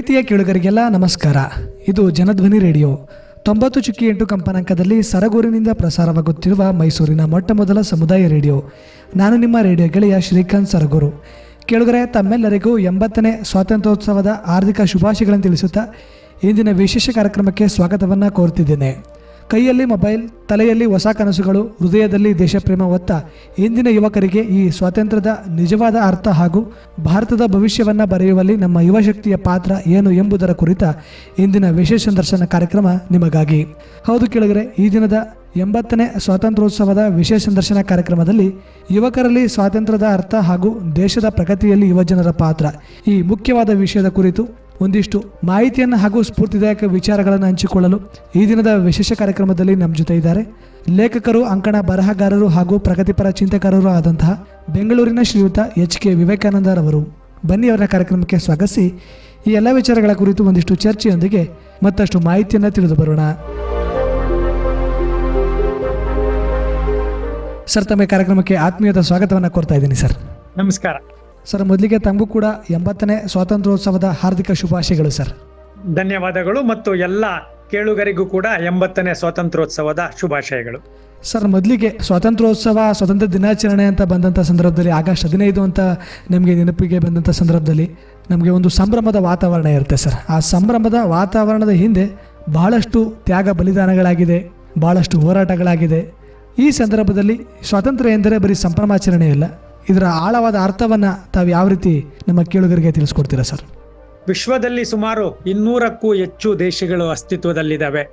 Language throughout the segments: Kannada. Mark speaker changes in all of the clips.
Speaker 1: ಪ್ರೀತಿಯ ಕೇಳುಗರಿಗೆಲ್ಲ ನಮಸ್ಕಾರ. ಇದು ಜನಧ್ವನಿ ರೇಡಿಯೋ 90.8 ಕಂಪನಾಂಕದಲ್ಲಿ ಸರಗೂರಿನಿಂದ ಪ್ರಸಾರವಾಗುತ್ತಿರುವ ಮೈಸೂರಿನ ಮೊಟ್ಟಮೊದಲ ಸಮುದಾಯ ರೇಡಿಯೋ. ನಾನು ನಿಮ್ಮ ರೇಡಿಯೋ ಗೆಳೆಯ ಶ್ರೀಕಾಂತ್ ಸರಗೂರು. ಕೇಳುಗರೆ, ತಮ್ಮೆಲ್ಲರಿಗೂ 80ನೇ ಸ್ವಾತಂತ್ರ್ಯೋತ್ಸವದ ಹಾರ್ದಿಕ ಶುಭಾಶಯಗಳನ್ನು ತಿಳಿಸುತ್ತಾ ಇಂದಿನ ವಿಶೇಷ ಕಾರ್ಯಕ್ರಮಕ್ಕೆ ಸ್ವಾಗತವನ್ನು ಕೋರುತ್ತಿದ್ದೇನೆ. ಕೈಯಲ್ಲಿ ಮೊಬೈಲ್, ತಲೆಯಲ್ಲಿ ಹೊಸ ಕನಸುಗಳು, ಹೃದಯದಲ್ಲಿ ದೇಶಪ್ರೇಮ ಹೊತ್ತ ಇಂದಿನ ಯುವಕರಿಗೆ ಈ ಸ್ವಾತಂತ್ರ್ಯದ ನಿಜವಾದ ಅರ್ಥ ಹಾಗೂ ಭಾರತದ ಭವಿಷ್ಯವನ್ನು ಬರೆಯುವಲ್ಲಿ ನಮ್ಮ ಯುವಶಕ್ತಿಯ ಪಾತ್ರ ಏನು ಎಂಬುದರ ಕುರಿತ ಇಂದಿನ ವಿಶೇಷ ಸಂದರ್ಶನ ಕಾರ್ಯಕ್ರಮ ನಿಮಗಾಗಿ. ಹೌದು ಕೇಳಿದರೆ, ಈ ದಿನದ 80ನೇ ಸ್ವಾತಂತ್ರ್ಯೋತ್ಸವದ ವಿಶೇಷ ಸಂದರ್ಶನ ಕಾರ್ಯಕ್ರಮದಲ್ಲಿ ಯುವಕರಲ್ಲಿ ಸ್ವಾತಂತ್ರ್ಯದ ಅರ್ಥ ಹಾಗೂ ದೇಶದ ಪ್ರಗತಿಯಲ್ಲಿ ಯುವಜನರ ಪಾತ್ರ ಈ ಮುಖ್ಯವಾದ ವಿಷಯದ ಕುರಿತು ಒಂದಿಷ್ಟು ಮಾಹಿತಿಯನ್ನು ಹಾಗೂ ಸ್ಫೂರ್ತಿದಾಯಕ ವಿಚಾರಗಳನ್ನು ಹಂಚಿಕೊಳ್ಳಲು ಈ ದಿನದ ವಿಶೇಷ ಕಾರ್ಯಕ್ರಮದಲ್ಲಿ ನಮ್ಮ ಜೊತೆ ಇದ್ದಾರೆ ಲೇಖಕರು, ಅಂಕಣ ಬರಹಗಾರರು ಹಾಗೂ ಪ್ರಗತಿಪರ ಚಿಂತಕರು ಆದಂತಹ ಬೆಂಗಳೂರಿನ ಶ್ರೀಯುತ HK ವಿವೇಕಾನಂದರವರು. ಬನ್ನಿ, ಅವರ ಕಾರ್ಯಕ್ರಮಕ್ಕೆ ಸ್ವಾಗತಿಸಿ ಈ ಎಲ್ಲ ವಿಚಾರಗಳ ಕುರಿತು ಒಂದಿಷ್ಟು ಚರ್ಚೆಯೊಂದಿಗೆ ಮತ್ತಷ್ಟು ಮಾಹಿತಿಯನ್ನು ತಿಳಿದು ಬರೋಣ. ಸರ್, ತಮ್ಮ ಕಾರ್ಯಕ್ರಮಕ್ಕೆ ಆತ್ಮೀಯದ ಸ್ವಾಗತವನ್ನು ಕೋರ್ತಾ ಇದ್ದೀನಿ. ಸರ್
Speaker 2: ನಮಸ್ಕಾರ.
Speaker 1: ಸರ್, ಮೊದಲಿಗೆ ತಮಗೂ ಕೂಡ 80ನೇ ಸ್ವಾತಂತ್ರ್ಯೋತ್ಸವದ ಹಾರ್ದಿಕ ಶುಭಾಶಯಗಳು. ಸರ್
Speaker 2: ಧನ್ಯವಾದಗಳು. ಮತ್ತು ಎಲ್ಲ ಕೇಳುಗರಿಗೂ ಕೂಡ 80ನೇ ಸ್ವಾತಂತ್ರ್ಯೋತ್ಸವದ ಶುಭಾಶಯಗಳು.
Speaker 1: ಸರ್, ಮೊದಲಿಗೆ ಸ್ವಾತಂತ್ರ್ಯೋತ್ಸವ, ಸ್ವಾತಂತ್ರ್ಯ ದಿನಾಚರಣೆ ಅಂತ ಬಂದಂಥ ಸಂದರ್ಭದಲ್ಲಿ, ಆಗಸ್ಟ್ 15 ಅಂತ ನಮಗೆ ನೆನಪಿಗೆ ಬಂದಂಥ ಸಂದರ್ಭದಲ್ಲಿ ನಮಗೆ ಒಂದು ಸಂಭ್ರಮದ ವಾತಾವರಣ ಇರುತ್ತೆ. ಸರ್, ಆ ಸಂಭ್ರಮದ ವಾತಾವರಣದ ಹಿಂದೆ ಬಹಳಷ್ಟು ತ್ಯಾಗ ಬಲಿದಾನಗಳಾಗಿದೆ, ಬಹಳಷ್ಟು ಹೋರಾಟಗಳಾಗಿದೆ. ಈ ಸಂದರ್ಭದಲ್ಲಿ ಸ್ವಾತಂತ್ರ್ಯ ಎಂದರೆ ಬರೀ ಸಂಭ್ರಮಾಚರಣೆ ಇಲ್ಲ, ಇದರ ಆಳವಾದ ಅರ್ಥವನ್ನು ತಾವು ಯಾವ ರೀತಿ ನಮ್ಮ ಕೇಳುಗರಿಗೆ ತಿಳಿಸ್ಕೊಡ್ತೀರಾ ಸರ್?
Speaker 2: ವಿಶ್ವದಲ್ಲಿ ಸುಮಾರು 200ಕ್ಕೂ ಹೆಚ್ಚು ದೇಶಗಳು ಅಸ್ತಿತ್ವದಲ್ಲಿದ್ದಾವೆ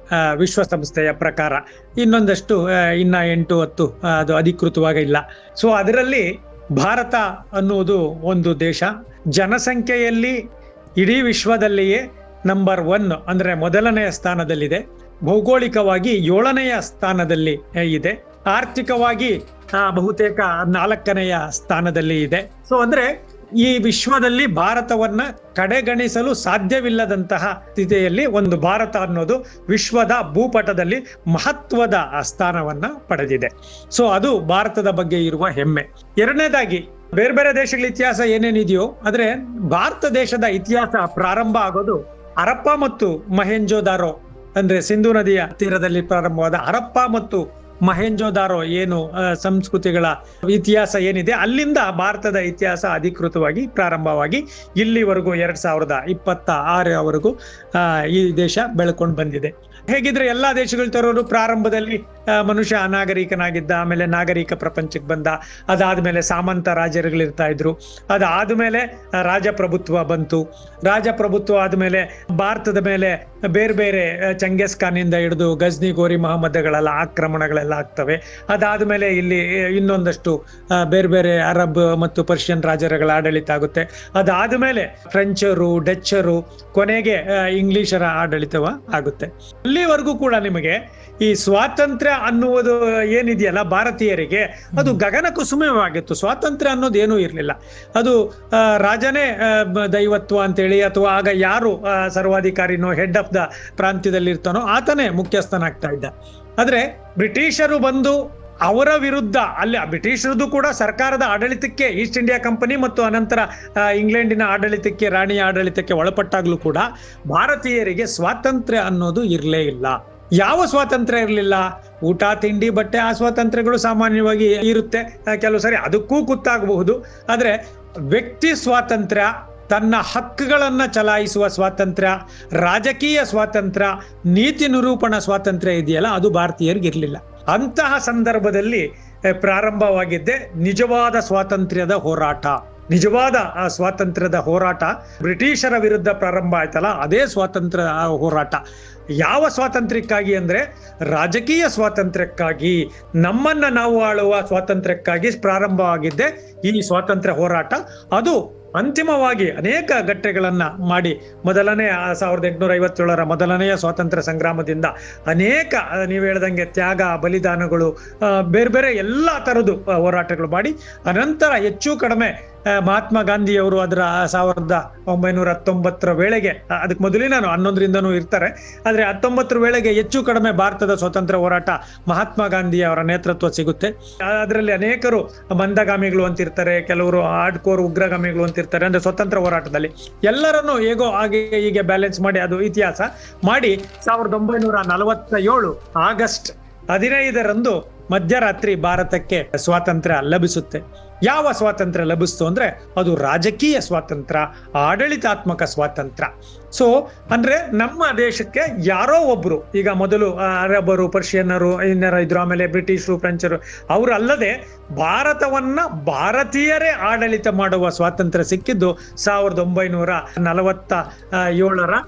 Speaker 2: ವಿಶ್ವಸಂಸ್ಥೆಯ ಪ್ರಕಾರ. ಇನ್ನೊಂದಷ್ಟು ಇನ್ನ 8-10 ಅದು ಅಧಿಕೃತವಾಗಿ ಇಲ್ಲ. ಸೊ ಅದರಲ್ಲಿ ಭಾರತ ಅನ್ನುವುದು ಒಂದು ದೇಶ. ಜನಸಂಖ್ಯೆಯಲ್ಲಿ ಇಡೀ ವಿಶ್ವದಲ್ಲಿಯೇ ನಂಬರ್ 1 ಅಂದ್ರೆ ಮೊದಲನೆಯ ಸ್ಥಾನದಲ್ಲಿದೆ. ಭೌಗೋಳಿಕವಾಗಿ 7ನೆಯ ಸ್ಥಾನದಲ್ಲಿ ಇದೆ. ಆರ್ಥಿಕವಾಗಿ ಬಹುತೇಕ 4ನೆಯ ಸ್ಥಾನದಲ್ಲಿ ಇದೆ. ಸೊ ಅಂದ್ರೆ ಈ ವಿಶ್ವದಲ್ಲಿ ಭಾರತವನ್ನ ಕಡೆಗಣಿಸಲು ಸಾಧ್ಯವಿಲ್ಲದಂತಹ ಸ್ಥಿತಿಯಲ್ಲಿ ಒಂದು ಭಾರತ ಅನ್ನೋದು ವಿಶ್ವದ ಭೂಪಟದಲ್ಲಿ ಮಹತ್ವದ ಸ್ಥಾನವನ್ನ ಪಡೆದಿದೆ. ಸೊ ಅದು ಭಾರತದ ಬಗ್ಗೆ ಇರುವ ಹೆಮ್ಮೆ. ಎರಡನೇದಾಗಿ, ಬೇರೆ ಬೇರೆ ದೇಶಗಳ ಇತಿಹಾಸ ಏನೇನಿದೆಯೋ ಆದ್ರೆ ಭಾರತ ದೇಶದ ಇತಿಹಾಸ ಪ್ರಾರಂಭ ಆಗೋದು ಹರಪ್ಪ ಮತ್ತು ಮೊಹೆಂಜೋದಾರೋ, ಅಂದ್ರೆ ಸಿಂಧೂ ನದಿಯ ತೀರದಲ್ಲಿ ಪ್ರಾರಂಭವಾದ ಹರಪ್ಪ ಮತ್ತು ಮೊಹೆಂಜೋದಾರೋ ಏನು ಸಂಸ್ಕೃತಿಗಳ ಇತಿಹಾಸ ಏನಿದೆ, ಅಲ್ಲಿಂದ ಭಾರತದ ಇತಿಹಾಸ ಅಧಿಕೃತವಾಗಿ ಪ್ರಾರಂಭವಾಗಿ ಇಲ್ಲಿವರೆಗೂ 2026ವರೆಗೂ ಈ ದೇಶ ಬೆಳ್ಕೊಂಡು ಬಂದಿದೆ. ಹೇಗಿದ್ರೆ ಎಲ್ಲಾ ದೇಶಗಳ ತರೋರು ಪ್ರಾರಂಭದಲ್ಲಿ ಮನುಷ್ಯ ಅನಾಗರಿಕನಾಗಿದ್ದ, ಆಮೇಲೆ ನಾಗರಿಕ ಪ್ರಪಂಚಕ್ಕೆ ಬಂದ, ಅದಾದ್ಮೇಲೆ ಸಾಮಂತ ರಾಜರುಗಳಿರ್ತಾ ಇದ್ರು, ಅದಾದ್ಮೇಲೆ ರಾಜಪ್ರಭುತ್ವ ಬಂತು. ರಾಜಪ್ರಭುತ್ವ ಆದ್ಮೇಲೆ ಭಾರತದ ಮೇಲೆ ಬೇರೆ ಬೇರೆ ಚಂಗೇಸ್ ಖಾನ್ ಇಂದ ಹಿಡಿದು ಗಜ್ನಿ, ಗೋರಿ ಮಹಮ್ಮದ್ಗಳೆಲ್ಲ ಆಕ್ರಮಣಗಳೆಲ್ಲ ಆಗ್ತವೆ. ಅದಾದ್ಮೇಲೆ ಇಲ್ಲಿ ಇನ್ನೊಂದಷ್ಟು ಬೇರೆ ಬೇರೆ ಅರಬ್ ಮತ್ತು ಪರ್ಷಿಯನ್ ರಾಜರುಗಳ ಆಡಳಿತ ಆಗುತ್ತೆ. ಅದಾದ್ಮೇಲೆ ಫ್ರೆಂಚರು, ಡಚ್ಚರು, ಕೊನೆಗೆ ಇಂಗ್ಲಿಷರ ಆಡಳಿತವ ಆಗುತ್ತೆ. ಅಲ್ಲಿವರೆಗೂ ಕೂಡ ನಿಮಗೆ ಈ ಸ್ವಾತಂತ್ರ್ಯ ಅನ್ನುವುದು ಏನಿದೆಯಲ್ಲ ಭಾರತೀಯರಿಗೆ, ಅದು ಗಗನ ಕುಸುಮವಾಗಿತ್ತು. ಸ್ವಾತಂತ್ರ್ಯ ಅನ್ನೋದು ಏನೂ ಇರಲಿಲ್ಲ. ಅದು ರಾಜನೇ ದೈವತ್ವ ಅಂತೇಳಿ, ಅಥವಾ ಆಗ ಯಾರು ಸರ್ವಾಧಿಕಾರಿನೋ ಹೆಡ್ ಆಫ್ ದ ಪ್ರಾಂತ್ಯದಲ್ಲಿ ಇರ್ತಾನೋ ಆತನೇ ಮುಖ್ಯಸ್ಥನಾಗ್ತಾ ಇದ್ದ. ಆದ್ರೆ ಬ್ರಿಟಿಷರು ಬಂದು ಅವರ ವಿರುದ್ಧ, ಅಲ್ಲಿ ಬ್ರಿಟಿಷರದ್ದು ಕೂಡ ಸರ್ಕಾರದ ಆಡಳಿತಕ್ಕೆ, ಈಸ್ಟ್ ಇಂಡಿಯಾ ಕಂಪನಿ ಮತ್ತು ಅನಂತರ ಇಂಗ್ಲೆಂಡಿನ ಆಡಳಿತಕ್ಕೆ, ರಾಣಿಯ ಆಡಳಿತಕ್ಕೆ ಒಳಪಟ್ಟಾಗ್ಲೂ ಕೂಡ ಭಾರತೀಯರಿಗೆ ಸ್ವಾತಂತ್ರ್ಯ ಅನ್ನೋದು ಇರಲೇ ಇಲ್ಲ. ಯಾವ ಸ್ವಾತಂತ್ರ್ಯ ಇರಲಿಲ್ಲ? ಊಟ, ತಿಂಡಿ, ಬಟ್ಟೆ, ಆ ಸ್ವಾತಂತ್ರ್ಯಗಳು ಸಾಮಾನ್ಯವಾಗಿ ಇರುತ್ತೆ. ಕೆಲವು ಸರಿ ಅದಕ್ಕೂ ಕುತ್ತಾಗಬಹುದು. ಆದ್ರೆ ವ್ಯಕ್ತಿ ಸ್ವಾತಂತ್ರ್ಯ, ತನ್ನ ಹಕ್ಕುಗಳನ್ನ ಚಲಾಯಿಸುವ ಸ್ವಾತಂತ್ರ್ಯ, ರಾಜಕೀಯ ಸ್ವಾತಂತ್ರ್ಯ, ನೀತಿ ನಿರೂಪಣಾ ಸ್ವಾತಂತ್ರ್ಯ ಇದೆಯಲ್ಲ, ಅದು ಭಾರತೀಯರಿಗೆ ಇರಲಿಲ್ಲ. ಅಂತಹ ಸಂದರ್ಭದಲ್ಲಿ ಪ್ರಾರಂಭವಾಗಿದ್ದೆ ನಿಜವಾದ ಸ್ವಾತಂತ್ರ್ಯದ ಹೋರಾಟ. ನಿಜವಾದ ಸ್ವಾತಂತ್ರ್ಯದ ಹೋರಾಟ ಬ್ರಿಟಿಷರ ವಿರುದ್ಧ ಪ್ರಾರಂಭ ಆಯ್ತಲ್ಲ, ಅದೇ ಸ್ವಾತಂತ್ರ್ಯ ಹೋರಾಟ. ಯಾವ ಸ್ವಾತಂತ್ರ್ಯಕ್ಕಾಗಿ ಅಂದ್ರೆ ರಾಜಕೀಯ ಸ್ವಾತಂತ್ರ್ಯಕ್ಕಾಗಿ, ನಮ್ಮನ್ನ ನಾವು ಆಳುವ ಸ್ವಾತಂತ್ರ್ಯಕ್ಕಾಗಿ ಪ್ರಾರಂಭವಾಗಿದ್ದೆ ಈ ಸ್ವಾತಂತ್ರ್ಯ ಹೋರಾಟ. ಅದು ಅಂತಿಮವಾಗಿ ಅನೇಕ ಘಟ್ಟಗಳನ್ನ ಮಾಡಿ, ಮೊದಲನೇ 1857ರ ಮೊದಲನೆಯ ಸ್ವಾತಂತ್ರ್ಯ ಸಂಗ್ರಾಮದಿಂದ ಅನೇಕ, ನೀವು ಹೇಳ್ದಂಗೆ ತ್ಯಾಗ, ಬಲಿದಾನಗಳು, ಬೇರೆ ಬೇರೆ ಎಲ್ಲ ತರದ್ದು ಹೋರಾಟಗಳು ಮಾಡಿ, ಅನಂತರ ಹೆಚ್ಚು ಕಡಿಮೆ ಮಹಾತ್ಮ ಗಾಂಧಿಯವರು ಅದರ 1919 ವೇಳೆಗೆ, ಅದಕ್ಕೆ ಮೊದಲೇ ನಾನು 11ರಿಂದನೂ ಇರ್ತಾರೆ, ಆದ್ರೆ 19 ವೇಳೆಗೆ ಹೆಚ್ಚು ಕಡಿಮೆ ಭಾರತದ ಸ್ವತಂತ್ರ ಹೋರಾಟ ಮಹಾತ್ಮ ಗಾಂಧಿ ಅವರ ನೇತೃತ್ವ ಸಿಗುತ್ತೆ. ಅದರಲ್ಲಿ ಅನೇಕರು ಮಂದಗಾಮಿಗಳು ಅಂತಿರ್ತಾರೆ, ಕೆಲವರು ಹಾರ್ಡ್ ಕೋರ್ ಉಗ್ರಗಾಮಿಗಳು ಅಂತಿರ್ತಾರೆ. ಅಂದ್ರೆ ಸ್ವತಂತ್ರ ಹೋರಾಟದಲ್ಲಿ ಎಲ್ಲರನ್ನು ಹೇಗೋ ಹಾಗೆ ಹೀಗೆ ಬ್ಯಾಲೆನ್ಸ್ ಮಾಡಿ ಅದು ಇತಿಹಾಸ ಮಾಡಿ 1947 ಆಗಸ್ಟ್ 15ರಂದು ಮಧ್ಯರಾತ್ರಿ ಭಾರತಕ್ಕೆ ಸ್ವಾತಂತ್ರ್ಯ ಲಭಿಸುತ್ತೆ. ಯಾವ ಸ್ವಾತಂತ್ರ್ಯ ಲಭಿಸ್ತು ಅಂದ್ರೆ ಅದು ರಾಜಕೀಯ ಸ್ವಾತಂತ್ರ್ಯ, ಆಡಳಿತಾತ್ಮಕ ಸ್ವಾತಂತ್ರ್ಯ. ಸೊ ಅಂದ್ರೆ ನಮ್ಮ ದೇಶಕ್ಕೆ ಯಾರೋ ಒಬ್ರು, ಈಗ ಮೊದಲು ಅರಬರು, ಪರ್ಷಿಯನ್ನರು ಇನ್ನರ ಇದ್ರು, ಆಮೇಲೆ ಬ್ರಿಟಿಷರು, ಫ್ರೆಂಚರು, ಅವರು ಅಲ್ಲದೆ ಭಾರತವನ್ನ ಭಾರತೀಯರೇ ಆಡಳಿತ ಮಾಡುವ ಸ್ವಾತಂತ್ರ್ಯ ಸಿಕ್ಕಿದ್ದು 1947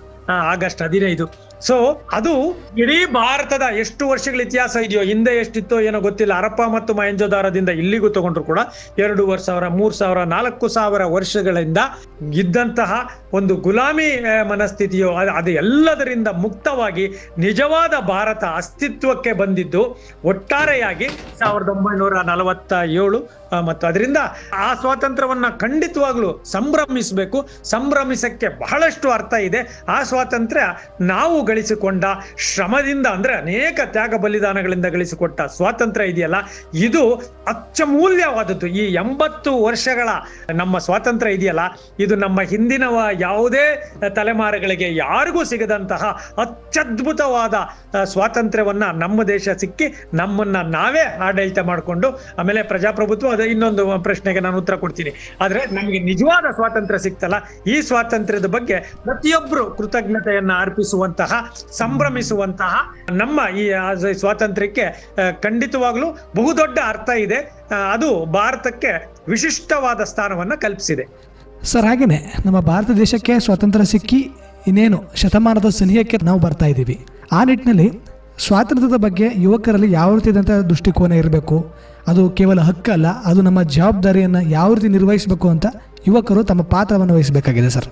Speaker 2: ಆಗಸ್ಟ್ 15. ಸೊ ಅದು ಇಡೀ ಭಾರತದ ಎಷ್ಟು ವರ್ಷಗಳ ಇತಿಹಾಸ ಇದೆಯೋ, ಹಿಂದೆ ಎಷ್ಟಿತ್ತೋ ಏನೋ ಗೊತ್ತಿಲ್ಲ, ಹರಪ್ಪ ಮತ್ತು ಮೊಹೆಂಜೊದಾರದಿಂದ ಇಲ್ಲಿಗೂ ತಗೊಂಡ್ರು ಕೂಡ 2000, 3000, 4000 ವರ್ಷಗಳಿಂದ ಇದ್ದಂತಹ ಒಂದು ಗುಲಾಮಿ ಮನಸ್ಥಿತಿಯೋ ಅದು ಎಲ್ಲದರಿಂದ ಮುಕ್ತವಾಗಿ ನಿಜವಾದ ಭಾರತ ಅಸ್ತಿತ್ವಕ್ಕೆ ಬಂದಿದ್ದು ಒಟ್ಟಾರೆಯಾಗಿ 1947. ಮತ್ತು ಅದರಿಂದ ಆ ಸ್ವಾತಂತ್ರ್ಯವನ್ನ ಖಂಡಿತವಾಗ್ಲೂ ಸಂಭ್ರಮಿಸಬೇಕು. ಸಂಭ್ರಮಿಸಕ್ಕೆ ಬಹಳಷ್ಟು ಅರ್ಥ ಇದೆ. ಆ ಸ್ವಾತಂತ್ರ್ಯ ನಾವು ಗಳಿಸಿಕೊಂಡ ಶ್ರಮದಿಂದ, ಅಂದ್ರೆ ಅನೇಕ ತ್ಯಾಗ ಬಲಿದಾನಗಳಿಂದ ಗಳಿಸಿಕೊಟ್ಟ ಸ್ವಾತಂತ್ರ್ಯ ಇದೆಯಲ್ಲ, ಇದು ಅತ್ಯಮೂಲ್ಯವಾದದ್ದು. ಈ 80 ವರ್ಷಗಳ ನಮ್ಮ ಸ್ವಾತಂತ್ರ್ಯ ಇದೆಯಲ್ಲ, ಇದು ನಮ್ಮ ಹಿಂದಿನ ಯಾವುದೇ ತಲೆಮಾರುಗಳಿಗೆ ಯಾರಿಗೂ ಸಿಗದಂತಹ ಅತ್ಯದ್ಭುತವಾದ ಸ್ವಾತಂತ್ರ್ಯವನ್ನ ನಮ್ಮ ದೇಶ ಸಿಕ್ಕಿ ನಮ್ಮನ್ನ ನಾವೇ ಆಡಳಿತ ಮಾಡಿಕೊಂಡು, ಆಮೇಲೆ ಪ್ರಜಾಪ್ರಭುತ್ವ, ಅದೇ ಇನ್ನೊಂದು ಪ್ರಶ್ನೆಗೆ ನಾನು ಉತ್ತರ ಕೊಡ್ತೀನಿ. ಆದ್ರೆ ನಮಗೆ ನಿಜವಾದ ಸ್ವಾತಂತ್ರ್ಯ ಸಿಕ್ತಲ್ಲ, ಈ ಸ್ವಾತಂತ್ರ್ಯದ ಬಗ್ಗೆ ಪ್ರತಿಯೊಬ್ಬರು ಕೃತಜ್ಞತೆಯನ್ನ ಅರ್ಪಿಸುವಂತಹ, ಸಂಭ್ರಮಿಸುವಂತಹ ನಮ್ಮ ಈ ಸ್ವಾತಂತ್ರ್ಯಕ್ಕೆ ಖಂಡಿತವಾಗ್ಲೂ ಬಹುದೊಡ್ಡ ಅರ್ಥ ಇದೆ. ಅದು ಭಾರತಕ್ಕೆ ವಿಶಿಷ್ಟವಾದ ಸ್ಥಾನವನ್ನ ಕಲ್ಪಿಸಿದೆ.
Speaker 1: ಸರ್, ಹಾಗೇನೆ ನಮ್ಮ ಭಾರತ ದೇಶಕ್ಕೆ ಸ್ವಾತಂತ್ರ್ಯ ಸಿಕ್ಕಿ ಇನ್ನೇನು ಶತಮಾನದ ಸನಿಹಕ್ಕೆ ನಾವು ಬರ್ತಾ ಇದ್ದೀವಿ. ಆ ನಿಟ್ಟಿನಲ್ಲಿ ಸ್ವಾತಂತ್ರ್ಯದ ಬಗ್ಗೆ ಯುವಕರಲ್ಲಿ ಯಾವ ರೀತಿಯಾದಂಥ ದೃಷ್ಟಿಕೋನ ಇರಬೇಕು, ಅದು ಕೇವಲ ಹಕ್ಕಲ್ಲ, ಅದು ನಮ್ಮ ಜವಾಬ್ದಾರಿಯನ್ನು ಯಾವ ರೀತಿ ನಿರ್ವಹಿಸಬೇಕು ಅಂತ ಯುವಕರು ತಮ್ಮ ಪಾತ್ರವನ್ನು ವಹಿಸಬೇಕಾಗಿದೆ ಸರ್.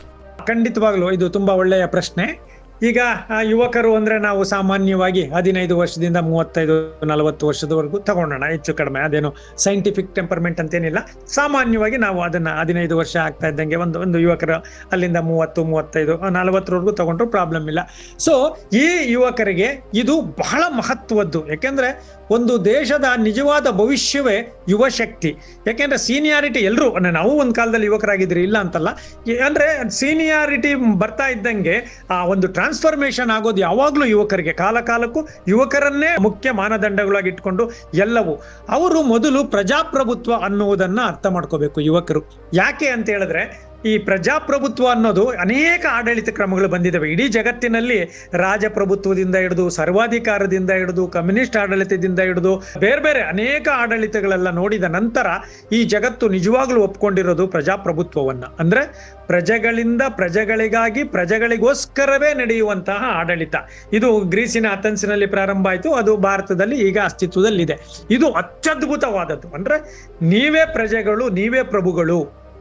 Speaker 2: ಖಂಡಿತವಾಗ್ಲೂ ಇದು ತುಂಬಾ ಒಳ್ಳೆಯ ಪ್ರಶ್ನೆ. ಈಗ ಯುವಕರು ಅಂದ್ರೆ ನಾವು ಸಾಮಾನ್ಯವಾಗಿ 15 ವರ್ಷದಿಂದ 35-40 ವರ್ಷದವರೆಗೂ ತಗೊಂಡೋಣ, ಹೆಚ್ಚು ಕಡಿಮೆ. ಅದೇನು ಸೈಂಟಿಫಿಕ್ ಟೆಂಪರ್ಮೆಂಟ್ ಅಂತೇನಿಲ್ಲ. ಸಾಮಾನ್ಯವಾಗಿ ನಾವು ಅದನ್ನ 15 ವರ್ಷ ಆಗ್ತಾ ಇದ್ದಂಗೆ ಒಂದು ಯುವಕರು ಅಲ್ಲಿಂದ 30, 35, 40ವರೆಗೂ ತಗೊಂಡ್ರು ಪ್ರಾಬ್ಲಮ್ ಇಲ್ಲ. ಸೊ ಈ ಯುವಕರಿಗೆ ಇದು ಬಹಳ ಮಹತ್ವದ್ದು. ಯಾಕೆಂದ್ರೆ ಒಂದು ದೇಶದ ನಿಜವಾದ ಭವಿಷ್ಯವೇ ಯುವ ಶಕ್ತಿ. ಯಾಕೆಂದ್ರೆ ಸೀನಿಯಾರಿಟಿ ಎಲ್ಲರೂ, ನಾವು ಒಂದು ಕಾಲದಲ್ಲಿ ಯುವಕರಾಗಿದ್ರಿ ಇಲ್ಲ ಅಂತಲ್ಲ, ಅಂದ್ರೆ ಸೀನಿಯಾರಿಟಿ ಬರ್ತಾ ಇದ್ದಂಗೆ ಆ ಒಂದು ಟ್ರಾನ್ಸ್ಫಾರ್ಮೇಶನ್ ಆಗೋದು ಯಾವಾಗ್ಲೂ ಯುವಕರಿಗೆ, ಕಾಲಕ್ಕೂ ಯುವಕರನ್ನೇ ಮುಖ್ಯ ಮಾನದಂಡಗಳಾಗಿ ಇಟ್ಕೊಂಡು ಎಲ್ಲವೂ. ಅವರು ಮೊದಲು ಪ್ರಜಾಪ್ರಭುತ್ವ ಅನ್ನುವುದನ್ನ ಅರ್ಥ ಮಾಡ್ಕೋಬೇಕು ಯುವಕರು. ಯಾಕೆ ಅಂತ ಹೇಳಿದ್ರೆ, ಈ ಪ್ರಜಾಪ್ರಭುತ್ವ ಅನ್ನೋದು ಅನೇಕ ಆಡಳಿತ ಕ್ರಮಗಳು ಬಂದಿದ್ದಾವೆ ಇಡೀ ಜಗತ್ತಿನಲ್ಲಿ. ರಾಜಪ್ರಭುತ್ವದಿಂದ ಹಿಡಿದು, ಸರ್ವಾಧಿಕಾರದಿಂದ ಹಿಡಿದು, ಕಮ್ಯುನಿಸ್ಟ್ ಆಡಳಿತದಿಂದ ಹಿಡಿದು ಬೇರೆ ಬೇರೆ ಅನೇಕ ಆಡಳಿತಗಳೆಲ್ಲ ನೋಡಿದ ನಂತರ ಈ ಜಗತ್ತು ನಿಜವಾಗ್ಲೂ ಒಪ್ಕೊಂಡಿರೋದು ಪ್ರಜಾಪ್ರಭುತ್ವವನ್ನ. ಅಂದ್ರೆ ಪ್ರಜೆಗಳಿಂದ ಪ್ರಜೆಗಳಿಗಾಗಿ, ಪ್ರಜೆಗಳಿಗೋಸ್ಕರವೇ ನಡೆಯುವಂತಹ ಆಡಳಿತ. ಇದು ಗ್ರೀಸಿನ ಅಥೆನ್ಸ್ನಲ್ಲಿ ಪ್ರಾರಂಭ ಆಯಿತು, ಅದು ಭಾರತದಲ್ಲಿ ಈಗ ಅಸ್ತಿತ್ವದಲ್ಲಿದೆ. ಇದು ಅತ್ಯದ್ಭುತವಾದದ್ದು. ಅಂದ್ರೆ ನೀವೇ ಪ್ರಜೆಗಳು, ನೀವೇ ಪ್ರಭುಗಳು.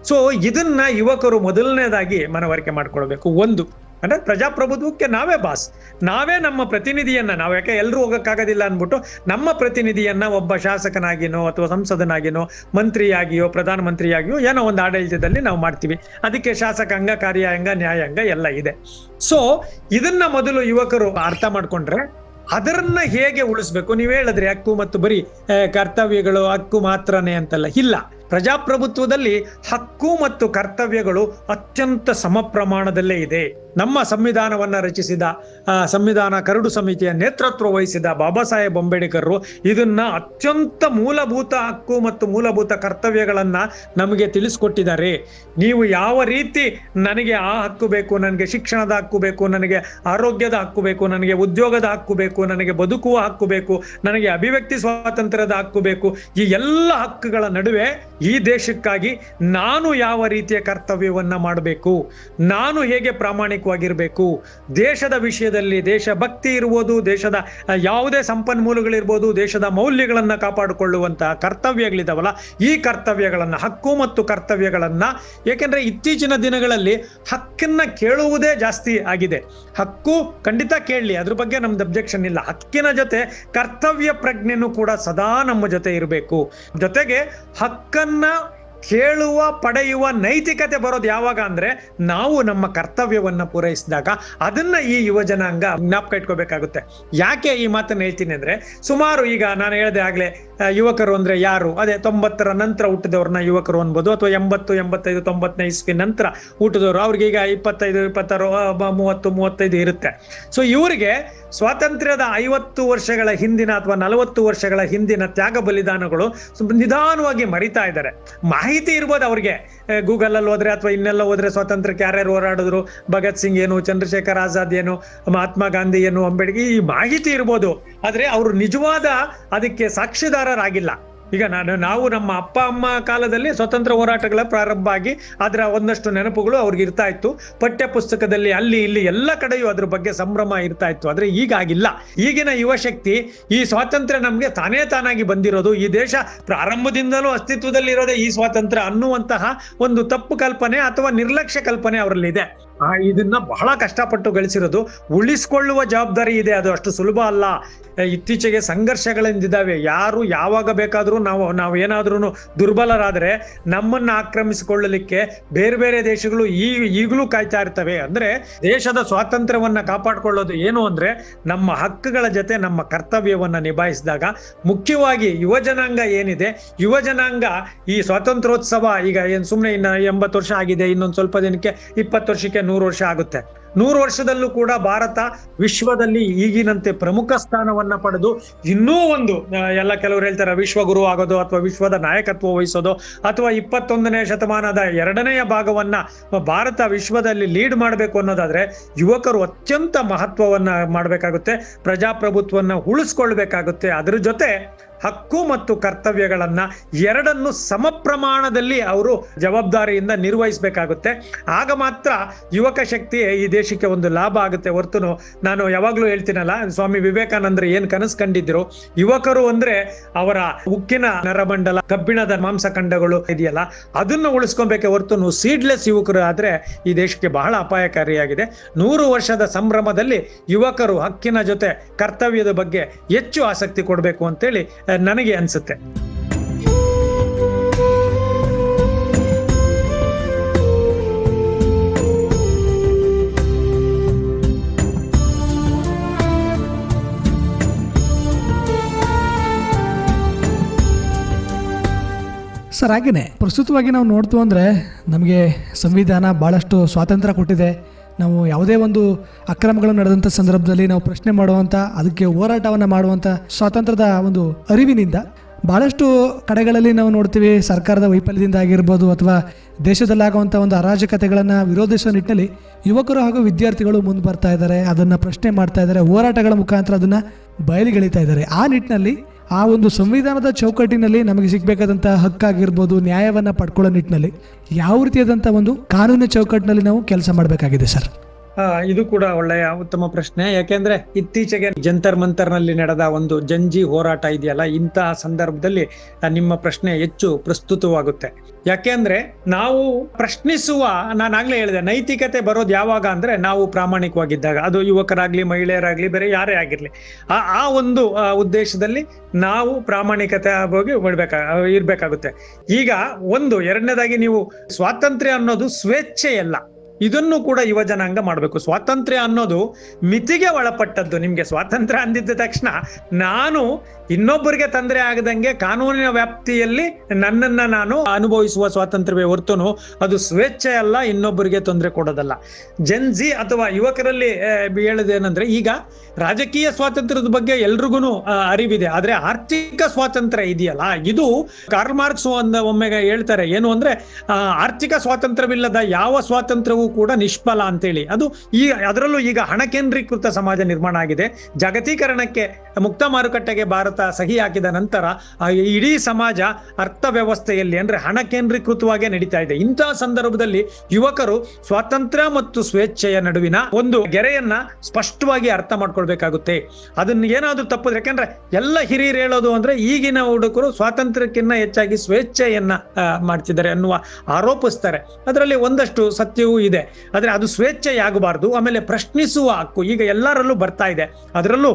Speaker 2: ಸೊ ಇದನ್ನ ಯುವಕರು ಮೊದಲನೇದಾಗಿ ಮನವರಿಕೆ ಮಾಡ್ಕೊಳ್ಬೇಕು. ಒಂದು ಅಂದ್ರೆ ಪ್ರಜಾಪ್ರಭುತ್ವಕ್ಕೆ ನಾವೇ ಬಾಸ್, ನಾವೇ ನಮ್ಮ ಪ್ರತಿನಿಧಿಯನ್ನ, ನಾವು ಯಾಕೆ ಎಲ್ಲರೂ ಹೋಗಕ್ಕಾಗೋದಿಲ್ಲ ಅಂದ್ಬಿಟ್ಟು ನಮ್ಮ ಪ್ರತಿನಿಧಿಯನ್ನ ಒಬ್ಬ ಶಾಸಕನಾಗಿನೋ ಅಥವಾ ಸಂಸದನಾಗಿನೋ, ಮಂತ್ರಿಯಾಗಿಯೋ, ಪ್ರಧಾನಮಂತ್ರಿಯಾಗಿಯೋ ಏನೋ ಒಂದು ಆಡಳಿತದಲ್ಲಿ ನಾವು ಮಾಡ್ತೀವಿ. ಅದಕ್ಕೆ ಶಾಸಕಾಂಗ, ಕಾರ್ಯಾಂಗ, ನ್ಯಾಯಾಂಗ ಎಲ್ಲ ಇದೆ. ಸೊ ಇದನ್ನ ಮೊದಲು ಯುವಕರು ಅರ್ಥ ಮಾಡ್ಕೊಂಡ್ರೆ ಅದರನ್ನ ಹೇಗೆ ಉಳಿಸ್ಬೇಕು. ನೀವ್ ಹೇಳಿದ್ರಿ ಹಕ್ಕು ಮತ್ತು ಬರೀ ಕರ್ತವ್ಯಗಳು, ಹಕ್ಕು ಮಾತ್ರನೇ ಅಂತಲ್ಲ, ಇಲ್ಲ. ಪ್ರಜಾಪ್ರಭುತ್ವದಲ್ಲಿ ಹಕ್ಕು ಮತ್ತು ಕರ್ತವ್ಯಗಳು ಅತ್ಯಂತ ಸಮ ಪ್ರಮಾಣದಲ್ಲೇ ಇದೆ. ನಮ್ಮ ಸಂವಿಧಾನವನ್ನ ರಚಿಸಿದ ಸಂವಿಧಾನ ಕರಡು ಸಮಿತಿಯ ನೇತೃತ್ವ ವಹಿಸಿದ ಬಾಬಾ ಸಾಹೇಬ್ ಅಂಬೇಡ್ಕರ್ ಇದನ್ನ ಅತ್ಯಂತ ಮೂಲಭೂತ ಹಕ್ಕು ಮತ್ತು ಮೂಲಭೂತ ಕರ್ತವ್ಯಗಳನ್ನ ನಮಗೆ ತಿಳಿಸ್ಕೊಟ್ಟಿದ್ದಾರೆ. ನೀವು ಯಾವ ರೀತಿ ನನಗೆ ಆ ಹಕ್ಕು ಬೇಕು, ನನಗೆ ಶಿಕ್ಷಣದ ಹಕ್ಕು ಬೇಕು, ನನಗೆ ಆರೋಗ್ಯದ ಹಕ್ಕು ಬೇಕು, ನನಗೆ ಉದ್ಯೋಗದ ಹಕ್ಕು ಬೇಕು, ನನಗೆ ಬದುಕುವ ಹಕ್ಕು ಬೇಕು, ನನಗೆ ಅಭಿವ್ಯಕ್ತಿ ಸ್ವಾತಂತ್ರ್ಯದ ಹಕ್ಕು ಬೇಕು, ಈ ಎಲ್ಲ ಹಕ್ಕುಗಳ ನಡುವೆ ಈ ದೇಶಕ್ಕಾಗಿ ನಾನು ಯಾವ ರೀತಿಯ ಕರ್ತವ್ಯವನ್ನ ಮಾಡಬೇಕು, ನಾನು ಹೇಗೆ ಪ್ರಾಮಾಣಿಕವಾಗಿರ್ಬೇಕು, ದೇಶದ ವಿಷಯದಲ್ಲಿ ದೇಶಭಕ್ತಿ ಇರ್ಬೋದು, ದೇಶದ ಯಾವುದೇ ಸಂಪನ್ಮೂಲಗಳಿರ್ಬೋದು, ದೇಶದ ಮೌಲ್ಯಗಳನ್ನ ಕಾಪಾಡಿಕೊಳ್ಳುವಂತಹ ಕರ್ತವ್ಯಗಳಿದಾವಲ್ಲ, ಈ ಕರ್ತವ್ಯಗಳನ್ನ, ಹಕ್ಕು ಮತ್ತು ಕರ್ತವ್ಯಗಳನ್ನ, ಏಕೆಂದ್ರೆ ಇತ್ತೀಚಿನ ದಿನಗಳಲ್ಲಿ ಹಕ್ಕನ್ನ ಕೇಳುವುದೇ ಜಾಸ್ತಿ ಆಗಿದೆ. ಹಕ್ಕು ಖಂಡಿತ ಕೇಳಲಿ, ಅದ್ರ ಬಗ್ಗೆ ನಮ್ದು ಅಬ್ಜೆಕ್ಷನ್ ಇಲ್ಲ. ಹಕ್ಕಿನ ಜೊತೆ ಕರ್ತವ್ಯ ಪ್ರಜ್ಞೆನೂ ಕೂಡ ಸದಾ ನಮ್ಮ ಜೊತೆ ಇರಬೇಕು. ಜೊತೆಗೆ ಹಕ್ಕನ್ನ ಕೇಳುವ ಪಡೆಯುವ ನೈತಿಕತೆ ಬರೋದು ಯಾವಾಗ ಅಂದ್ರೆ ನಾವು ನಮ್ಮ ಕರ್ತವ್ಯವನ್ನ ಪೂರೈಸಿದಾಗ. ಅದನ್ನ ಈ ಯುವ ಜನಾಂಗ ಜ್ಞಾಪಕ ಇಟ್ಕೋಬೇಕಾಗುತ್ತೆ. ಯಾಕೆ ಈ ಮಾತನ್ನ ಹೇಳ್ತೀನಿ ಅಂದ್ರೆ, ಸುಮಾರು ಈಗ ನಾನು ಹೇಳಿದೆ ಆಗ್ಲೇ, ಯುವಕರು ಅಂದ್ರೆ ಯಾರು? ಅದೇ 90ರ ನಂತರ ಹುಟ್ಟಿದವ್ರನ್ನ ಯುವಕರು ಅನ್ಬೋದು, ಅಥವಾ 80, 85, 90ನೇ ಇಸ್ವಿ ನಂತರ ಹುಟ್ಟಿದವರು. ಅವ್ರಿಗೆ ಈಗ 25, 26, 30, 35 ಇರುತ್ತೆ. ಸೊ ಇವರಿಗೆ ಸ್ವಾತಂತ್ರ್ಯದ 50 ವರ್ಷಗಳ ಹಿಂದಿನ ಅಥವಾ 40 ವರ್ಷಗಳ ಹಿಂದಿನ ತ್ಯಾಗ ಬಲಿದಾನಗಳು ನಿಧಾನವಾಗಿ ಮರಿತಾ ಇದ್ದಾರೆ. ಮಾಹಿತಿ ಇರ್ಬೋದು ಅವ್ರಿಗೆ, ಗೂಗಲ್ ಅಲ್ಲಿ ಹೋದ್ರೆ ಅಥವಾ ಇನ್ನೆಲ್ಲ ಹೋದ್ರೆ ಸ್ವಾತಂತ್ರ್ಯಕ್ಕೆ ಯಾರ್ಯಾರು ಹೋರಾಡಿದ್ರು, ಭಗತ್ ಸಿಂಗ್ ಏನು, ಚಂದ್ರಶೇಖರ್ ಆಜಾದ್ ಏನು, ಮಹಾತ್ಮ ಗಾಂಧಿ ಏನು, ಅಂಬೇಡ್ಕರ್, ಈ ಮಾಹಿತಿ ಇರ್ಬೋದು. ಆದ್ರೆ ಅವರು ನಿಜವಾದ ಅದಕ್ಕೆ ಸಾಕ್ಷಿದಾರರಾಗಿಲ್ಲ. ಈಗ ನಾವು ನಮ್ಮ ಅಪ್ಪ ಅಮ್ಮ ಕಾಲದಲ್ಲಿ ಸ್ವತಂತ್ರ ಹೋರಾಟಗಳ ಪ್ರಾರಂಭ ಆಗಿ ಅದರ ಒಂದಷ್ಟು ನೆನಪುಗಳು ಅವ್ರಿಗೆ ಇರ್ತಾ ಇತ್ತು. ಪಠ್ಯ ಪುಸ್ತಕದಲ್ಲಿ ಅಲ್ಲಿ ಇಲ್ಲಿ ಎಲ್ಲ ಕಡೆಯೂ ಅದ್ರ ಬಗ್ಗೆ ಸಂಭ್ರಮ ಇರ್ತಾ ಇತ್ತು. ಆದ್ರೆ ಈಗ ಆಗಿಲ್ಲ. ಈಗಿನ ಯುವ ಶಕ್ತಿ ಈ ಸ್ವಾತಂತ್ರ್ಯ ನಮ್ಗೆ ತಾನಾಗಿ ಬಂದಿರೋದು, ಈ ದೇಶ ಪ್ರಾರಂಭದಿಂದಲೂ ಅಸ್ತಿತ್ವದಲ್ಲಿ ಇರೋದೇ ಈ ಸ್ವಾತಂತ್ರ್ಯ ಅನ್ನುವಂತಹ ಒಂದು ತಪ್ಪು ಕಲ್ಪನೆ ಅಥವಾ ನಿರ್ಲಕ್ಷ್ಯ ಕಲ್ಪನೆ ಅವರಲ್ಲಿ ಇದೆ. ಇದನ್ನ ಬಹಳ ಕಷ್ಟಪಟ್ಟು ಗಳಿಸಿರೋದು. ಉಳಿಸ್ಕೊಳ್ಳುವ ಜವಾಬ್ದಾರಿ ಇದೆ, ಅದು ಅಷ್ಟು ಸುಲಭ ಅಲ್ಲ. ಇತ್ತೀಚೆಗೆ ಸಂಘರ್ಷಗಳಿಂದಿದ್ದಾವೆ. ಯಾರು ಯಾವಾಗ ಬೇಕಾದ್ರೂ ನಾವು ಏನಾದ್ರೂ ದುರ್ಬಲರಾದ್ರೆ ನಮ್ಮನ್ನ ಆಕ್ರಮಿಸಿಕೊಳ್ಳಲಿಕ್ಕೆ ಬೇರೆ ಬೇರೆ ದೇಶಗಳು ಈಗಲೂ ಕಾಯ್ತಾ ಇರ್ತವೆ. ಅಂದ್ರೆ ದೇಶದ ಸ್ವಾತಂತ್ರ್ಯವನ್ನ ಕಾಪಾಡ್ಕೊಳ್ಳೋದು ಏನು ಅಂದ್ರೆ ನಮ್ಮ ಹಕ್ಕುಗಳ ಜೊತೆ ನಮ್ಮ ಕರ್ತವ್ಯವನ್ನ ನಿಭಾಯಿಸಿದಾಗ. ಮುಖ್ಯವಾಗಿ ಯುವ ಜನಾಂಗ ಏನಿದೆ, ಯುವ ಜನಾಂಗ ಈ ಸ್ವಾತಂತ್ರ್ಯೋತ್ಸವ ಈಗ ಏನ್ ಸುಮ್ನೆ ಇನ್ನ 80 ವರ್ಷ ಆಗಿದೆ, ಇನ್ನೊಂದು ಸ್ವಲ್ಪ ದಿನಕ್ಕೆ 20 ವರ್ಷಕ್ಕೆ 100 ವರ್ಷ ಆಗುತ್ತೆ. 100 ವರ್ಷದಲ್ಲೂ ಕೂಡ ಭಾರತ ವಿಶ್ವದಲ್ಲಿ ಈಗಿನಂತೆ ಪ್ರಮುಖ ಸ್ಥಾನವನ್ನ ಪಡೆದು ಇನ್ನೂ ಒಂದು ಎಲ್ಲ ಕೆಲವರು ಹೇಳ್ತಾರೆ ವಿಶ್ವಗುರು ಆಗೋದು ಅಥವಾ ವಿಶ್ವದ ನಾಯಕತ್ವ ವಹಿಸೋದು, ಅಥವಾ 21ನೇ ಶತಮಾನದ 2ನೇ ಭಾಗವನ್ನ ಭಾರತ ವಿಶ್ವದಲ್ಲಿ ಲೀಡ್ ಮಾಡಬೇಕು ಅನ್ನೋದಾದ್ರೆ ಯುವಕರು ಅತ್ಯಂತ ಮಹತ್ವವನ್ನ ಮಾಡಬೇಕಾಗುತ್ತೆ. ಪ್ರಜಾಪ್ರಭುತ್ವವನ್ನ ಉಳಿಸ್ಕೊಳ್ಬೇಕಾಗುತ್ತೆ. ಅದ್ರ ಜೊತೆ ಹಕ್ಕು ಮತ್ತು ಕರ್ತವ್ಯಗಳನ್ನ ಎರಡನ್ನು ಸಮ ಪ್ರಮಾಣದಲ್ಲಿ ಅವರು ಜವಾಬ್ದಾರಿಯಿಂದ ನಿರ್ವಹಿಸಬೇಕಾಗುತ್ತೆ. ಆಗ ಮಾತ್ರ ಯುವಕ ಶಕ್ತಿ ಈ ದೇಶಕ್ಕೆ ಒಂದು ಲಾಭ ಆಗುತ್ತೆ. ಹೊರತು ನಾನು ಯಾವಾಗ್ಲೂ ಹೇಳ್ತೀನಲ್ಲ, ಸ್ವಾಮಿ ವಿವೇಕಾನಂದರು ಏನ್ ಕನಸು ಕಂಡಿದ್ರು, ಯುವಕರು ಅಂದ್ರೆ ಅವರ ಉಕ್ಕಿನ ನರಮಂಡಲ, ಕಬ್ಬಿಣದ ಮಾಂಸಖಂಡಗಳು ಇದೆಯಲ್ಲ, ಅದನ್ನ ಉಳಿಸ್ಕೊಬೇಕೆ ಹೊರತು ಸೀಡ್ಲೆಸ್ ಯುವಕರು ಆದ್ರೆ ಈ ದೇಶಕ್ಕೆ ಬಹಳ ಅಪಾಯಕಾರಿಯಾಗಿದೆ. 100 ವರ್ಷದ ಸಂಭ್ರಮದಲ್ಲಿ ಯುವಕರು ಹಕ್ಕಿನ ಜೊತೆ ಕರ್ತವ್ಯದ ಬಗ್ಗೆ ಹೆಚ್ಚು ಆಸಕ್ತಿ ಕೊಡಬೇಕು ಅಂತೇಳಿ ನನಗೆ ಅನ್ಸುತ್ತೆ.
Speaker 1: ಸರ್, ಹಾಗೆಯೇ ಪ್ರಸ್ತುತವಾಗಿ ನಾವು ನೋಡ್ತು ಅಂದರೆ ನಮಗೆ ಸಂವಿಧಾನ ಭಾಳಷ್ಟು ಸ್ವಾತಂತ್ರ್ಯ ಕೊಟ್ಟಿದೆ. ನಾವು ಯಾವುದೇ ಒಂದು ಅಕ್ರಮಗಳು ನಡೆದಂಥ ಸಂದರ್ಭದಲ್ಲಿ ನಾವು ಪ್ರಶ್ನೆ ಮಾಡುವಂಥ, ಅದಕ್ಕೆ ಹೋರಾಟವನ್ನು ಮಾಡುವಂಥ ಸ್ವಾತಂತ್ರ್ಯದ ಒಂದು ಅರಿವಿನಿಂದ ಭಾಳಷ್ಟು ಕಡೆಗಳಲ್ಲಿ ನಾವು ನೋಡ್ತೀವಿ ಸರ್ಕಾರದ ವೈಫಲ್ಯದಿಂದ ಆಗಿರ್ಬೋದು ಅಥವಾ ದೇಶದಲ್ಲಾಗುವಂಥ ಒಂದು ಅರಾಜಕತೆಗಳನ್ನು ವಿರೋಧಿಸುವ ನಿಟ್ಟಿನಲ್ಲಿ ಯುವಕರು ಹಾಗೂ ವಿದ್ಯಾರ್ಥಿಗಳು ಮುಂದೆ ಬರ್ತಾ ಇದ್ದಾರೆ, ಅದನ್ನು ಪ್ರಶ್ನೆ ಮಾಡ್ತಾ ಇದ್ದಾರೆ, ಹೋರಾಟಗಳ ಮುಖಾಂತರ ಅದನ್ನು ಬಯಲಿಗೆಳಿತಾ ಇದ್ದಾರೆ. ಆ ನಿಟ್ಟಿನಲ್ಲಿ ಆ ಒಂದು ಸಂವಿಧಾನದ ಚೌಕಟ್ಟಿನಲ್ಲಿ ನಮಗೆ ಸಿಗಬೇಕಾದಂಥ ಹಕ್ಕಾಗಿರ್ಬೋದು, ನ್ಯಾಯವನ್ನು ಪಡ್ಕೊಳ್ಳೋ ನಿಟ್ಟಿನಲ್ಲಿ ಯಾವ ರೀತಿಯಾದಂಥ ಒಂದು ಕಾನೂನು ಚೌಕಟ್ಟಿನಲ್ಲಿ ನಾವು ಕೆಲಸ ಮಾಡಬೇಕಾಗಿದೆ ಸರ್?
Speaker 2: ಇದು ಕೂಡ ಒಳ್ಳೆಯ ಉತ್ತಮ ಪ್ರಶ್ನೆ. ಯಾಕೆಂದ್ರೆ ಇತ್ತೀಚೆಗೆ ಜಂತರ್ ಮಂತರ್ನಲ್ಲಿ ನಡೆದ ಒಂದು ಜಂಜಿ ಹೋರಾಟ ಇದೆಯಲ್ಲ, ಇಂತಹ ಸಂದರ್ಭದಲ್ಲಿ ನಿಮ್ಮ ಪ್ರಶ್ನೆ ಹೆಚ್ಚು ಪ್ರಸ್ತುತವಾಗುತ್ತೆ. ಯಾಕೆಂದ್ರೆ ನಾವು ಪ್ರಶ್ನಿಸುವ, ನಾನಾಗ್ಲೇ ಹೇಳಿದೆ, ನೈತಿಕತೆ ಬರೋದು ಯಾವಾಗ ಅಂದ್ರೆ ನಾವು ಪ್ರಾಮಾಣಿಕವಾಗಿದ್ದಾಗ. ಅದು ಯುವಕರಾಗ್ಲಿ, ಮಹಿಳೆಯರಾಗ್ಲಿ, ಬೇರೆ ಯಾರೇ ಆಗಿರ್ಲಿ, ಆ ಒಂದು ಉದ್ದೇಶದಲ್ಲಿ ನಾವು ಪ್ರಾಮಾಣಿಕತೆ ಹೋಗಿ ಇರ್ಬೇಕಾಗುತ್ತೆ. ಈಗ ಎರಡನೇದಾಗಿ ನೀವು ಸ್ವಾತಂತ್ರ್ಯ ಅನ್ನೋದು ಸ್ವೇಚ್ಛೆಯಲ್ಲ, ಇದನ್ನು ಕೂಡ ಯುವ ಜನಾಂಗ ಮಾಡಬೇಕು. ಸ್ವಾತಂತ್ರ್ಯ ಅನ್ನೋದು ಮಿತಿಗೆ ಒಳಪಟ್ಟದ್ದು. ನಿಮ್ಗೆ ಸ್ವಾತಂತ್ರ್ಯ ಅಂದಿದ್ದ ತಕ್ಷಣ ನಾನು ಇನ್ನೊಬ್ಬರಿಗೆ ತೊಂದರೆ ಆಗದಂಗೆ ಕಾನೂನಿನ ವ್ಯಾಪ್ತಿಯಲ್ಲಿ ನನ್ನನ್ನ ನಾನು ಅನುಭವಿಸುವ ಸ್ವಾತಂತ್ರ್ಯವೇ ಹೊರತು ಅದು ಸ್ವೇಚ್ಛೆ ಅಲ್ಲ, ಇನ್ನೊಬ್ಬರಿಗೆ ತೊಂದರೆ ಕೊಡೋದಲ್ಲ. ಜೆನ್ಜಿ ಅಥವಾ ಯುವಕರಲ್ಲಿ ಹೇಳೋದೇನಂದ್ರೆ, ಈಗ ರಾಜಕೀಯ ಸ್ವಾತಂತ್ರ್ಯದ ಬಗ್ಗೆ ಎಲ್ರಿಗೂ ಅರಿವಿದೆ, ಆದ್ರೆ ಆರ್ಥಿಕ ಸ್ವಾತಂತ್ರ್ಯ ಇದೆಯಲ್ಲ, ಇದು ಕಾರ್ಲ್ ಮಾರ್ಕ್ಸ್ ಒಮ್ಮೆ ಹೇಳ್ತಾರೆ ಏನು ಅಂದ್ರೆ, ಆರ್ಥಿಕ ಸ್ವಾತಂತ್ರ್ಯವಿಲ್ಲದ ಯಾವ ಸ್ವಾತಂತ್ರ್ಯವೂ ಕೂಡ ನಿಷ್ಫಲ ಅಂತೇಳಿ. ಅದು ಅದರಲ್ಲೂ ಈಗ ಹಣ ಕೇಂದ್ರೀಕೃತ ಸಮಾಜ ನಿರ್ಮಾಣ ಆಗಿದೆ. ಜಾಗತೀಕರಣಕ್ಕೆ, ಮುಕ್ತ ಮಾರುಕಟ್ಟೆಗೆ ಭಾರತ ಸಹಿ ಹಾಕಿದ ನಂತರ ಇಡೀ ಸಮಾಜ ಅರ್ಥವ್ಯವಸ್ಥೆಯಲ್ಲಿ ಅಂದ್ರೆ ಹಣ ಕೇಂದ್ರೀಕೃತವಾಗೇ ನಡೀತಾ ಇದೆ. ಇಂತಹ ಸಂದರ್ಭದಲ್ಲಿ ಯುವಕರು ಸ್ವಾತಂತ್ರ್ಯ ಮತ್ತು ಸ್ವೇಚ್ಛೆಯ ನಡುವಿನ ಒಂದು ಗೆರೆಯನ್ನ ಸ್ಪಷ್ಟವಾಗಿ ಅರ್ಥ ಮಾಡ್ಕೊಳ್ಬೇಕಾಗುತ್ತೆ. ಅದನ್ನ ಏನಾದ್ರೂ ತಪ್ಪಿದ್ರೆ, ಯಾಕಂದ್ರೆ ಎಲ್ಲ ಹಿರಿಯರು ಹೇಳೋದು ಅಂದ್ರೆ ಈಗಿನ ಹುಡುಗರು ಸ್ವಾತಂತ್ರ್ಯಕ್ಕಿಂತ ಹೆಚ್ಚಾಗಿ ಸ್ವೇಚ್ಛೆಯನ್ನ ಮಾಡ್ತಿದ್ದಾರೆ ಅನ್ನುವ ಆರೋಪಿಸ್ತಾರೆ. ಅದರಲ್ಲಿ ಒಂದಷ್ಟು ಸತ್ಯವೂ ಇದೆ. ಇದೆ, ಆದ್ರೆ ಅದು ಸ್ವೇಚ್ಛೆಯಾಗಬಾರ್ದು. ಆಮೇಲೆ ಪ್ರಶ್ನಿಸುವ ಹಕ್ಕು ಈಗ ಎಲ್ಲರಲ್ಲೂ ಬರ್ತಾ ಇದೆ. ಅದರಲ್ಲೂ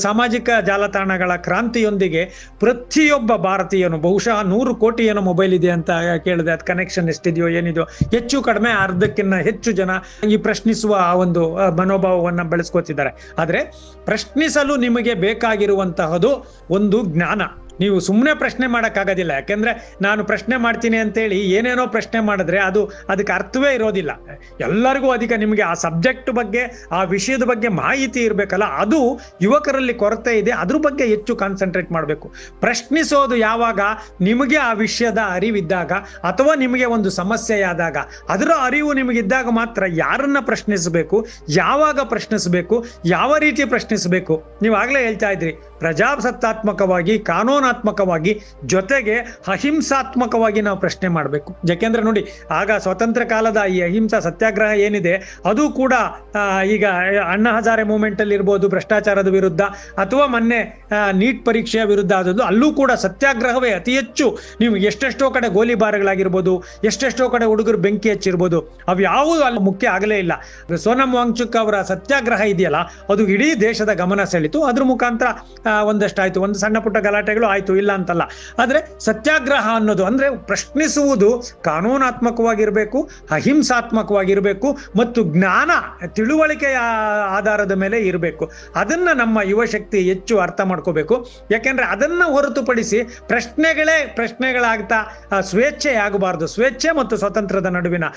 Speaker 2: ಸಾಮಾಜಿಕ ಜಾಲತಾಣಗಳ ಕ್ರಾಂತಿಯೊಂದಿಗೆ ಪ್ರತಿಯೊಬ್ಬ ಭಾರತೀಯನು ಬಹುಶಃ 100 ಕೋಟಿ ಏನೋ ಮೊಬೈಲ್ ಇದೆ ಅಂತ ಕೇಳಿದೆ. ಅದು ಕನೆಕ್ಷನ್ ಎಷ್ಟಿದೆಯೋ ಏನಿದೆಯೋ, ಹೆಚ್ಚು ಕಡಿಮೆ ಅರ್ಧಕ್ಕಿಂತ ಹೆಚ್ಚು ಜನ ಈ ಪ್ರಶ್ನಿಸುವ ಆ ಒಂದು ಮನೋಭಾವವನ್ನ ಬೆಳೆಸ್ಕೊತಿದ್ದಾರೆ. ಆದ್ರೆ ಪ್ರಶ್ನಿಸಲು ನಿಮಗೆ ಬೇಕಾಗಿರುವಂತಹದ್ದು ಒಂದು ಜ್ಞಾನ. ನೀವು ಸುಮ್ಮನೆ ಪ್ರಶ್ನೆ ಮಾಡೋಕ್ಕಾಗೋದಿಲ್ಲ. ಯಾಕೆಂದ್ರೆ ನಾನು ಪ್ರಶ್ನೆ ಮಾಡ್ತೀನಿ ಅಂತೇಳಿ ಏನೇನೋ ಪ್ರಶ್ನೆ ಮಾಡಿದ್ರೆ ಅದಕ್ಕೆ ಅರ್ಥವೇ ಇರೋದಿಲ್ಲ. ಎಲ್ಲರಿಗೂ ಅಧಿಕ ನಿಮಗೆ ಆ ಸಬ್ಜೆಕ್ಟ್ ಬಗ್ಗೆ, ಆ ವಿಷಯದ ಬಗ್ಗೆ ಮಾಹಿತಿ ಇರಬೇಕಲ್ಲ, ಅದು ಯುವಕರಲ್ಲಿ ಕೊರತೆ ಇದೆ. ಅದ್ರ ಬಗ್ಗೆ ಹೆಚ್ಚು ಕಾನ್ಸಂಟ್ರೇಟ್ ಮಾಡಬೇಕು. ಪ್ರಶ್ನಿಸೋದು ಯಾವಾಗ ನಿಮಗೆ ಆ ವಿಷಯದ ಅರಿವಿದ್ದಾಗ, ಅಥವಾ ನಿಮಗೆ ಒಂದು ಸಮಸ್ಯೆಯಾದಾಗ, ಅದರ ಅರಿವು ನಿಮಗಿದ್ದಾಗ ಮಾತ್ರ ಯಾರನ್ನ ಪ್ರಶ್ನಿಸಬೇಕು, ಯಾವಾಗ ಪ್ರಶ್ನಿಸಬೇಕು, ಯಾವ ರೀತಿ ಪ್ರಶ್ನಿಸಬೇಕು. ನೀವು ಆಗ್ಲೇ ಹೇಳ್ತಾ ಇದ್ರಿ, ಪ್ರಜಾಸತ್ತಾತ್ಮಕವಾಗಿ, ಕಾನೂನಾತ್ಮಕವಾಗಿ, ಜೊತೆಗೆ ಅಹಿಂಸಾತ್ಮಕವಾಗಿ ನಾವು ಪ್ರಶ್ನೆ ಮಾಡಬೇಕು. ಯಾಕೆಂದ್ರೆ ನೋಡಿ, ಆಗ ಸ್ವತಂತ್ರ ಕಾಲದ ಈ ಅಹಿಂಸಾ ಸತ್ಯಾಗ್ರಹ ಏನಿದೆ ಅದು ಕೂಡ ಈಗ ಅಣ್ಣಾ ಹಜಾರೆ ಮೂವ್ಮೆಂಟ್ ಅಲ್ಲಿ ಇರ್ಬೋದು, ಭ್ರಷ್ಟಾಚಾರದ ವಿರುದ್ಧ, ಅಥವಾ ಮೊನ್ನೆ ನೀಟ್ ಪರೀಕ್ಷೆಯ ವಿರುದ್ಧ ಆದದ್ದು, ಅಲ್ಲೂ ಕೂಡ ಸತ್ಯಾಗ್ರಹವೇ ಅತಿ ಹೆಚ್ಚು. ನೀವು ಎಷ್ಟೆಷ್ಟೋ ಕಡೆ ಗೋಲಿಬಾರ್ಗಳಾಗಿರ್ಬೋದು, ಎಷ್ಟೆಷ್ಟೋ ಕಡೆ ಹುಡುಗರು ಬೆಂಕಿ ಹಚ್ಚಿರ್ಬೋದು, ಅವು ಯಾವುದು ಅಲ್ಲಿ ಮುಖ್ಯ ಆಗಲೇ ಇಲ್ಲ. ಸೋನಂ ವಾಂಗ್ಚುಕ್ ಅವರ ಸತ್ಯಾಗ್ರಹ ಇದೆಯಲ್ಲ, ಅದು ಇಡೀ ದೇಶದ ಗಮನ ಸೆಳೀತು. ಅದ್ರ ಮುಖಾಂತರ ಒಂದಷ್ಟಾಯ್ತು, ಒಂದು ಸಣ್ಣ ಪುಟ್ಟ ಗಲಾಟೆಗಳು ಆಯ್ತು, ಇಲ್ಲ ಅಂತಲ್ಲ. ಆದ್ರೆ ಸತ್ಯಾಗ್ರಹ ಅನ್ನೋದು ಅಂದ್ರೆ ಪ್ರಶ್ನಿಸುವುದು ಕಾನೂನಾತ್ಮಕವಾಗಿರ್ಬೇಕು, ಅಹಿಂಸಾತ್ಮಕವಾಗಿರ್ಬೇಕು, ಮತ್ತು ಜ್ಞಾನ ತಿಳುವಳಿಕೆಯ ಆಧಾರದ ಮೇಲೆ ಇರಬೇಕು. ಅದನ್ನ ನಮ್ಮ ಯುವ ಶಕ್ತಿ ಹೆಚ್ಚು ಅರ್ಥ ಮಾಡ್ಕೋಬೇಕು. ಯಾಕೆಂದ್ರೆ ಅದನ್ನ ಹೊರತುಪಡಿಸಿ ಪ್ರಶ್ನೆಗಳಾಗ್ತಾ ಸ್ವೇಚ್ಛೆ ಆಗಬಾರ್ದು. ಸ್ವೇಚ್ಛೆ ಮತ್ತು ಸ್ವತಂತ್ರದ ನಡುವಿನ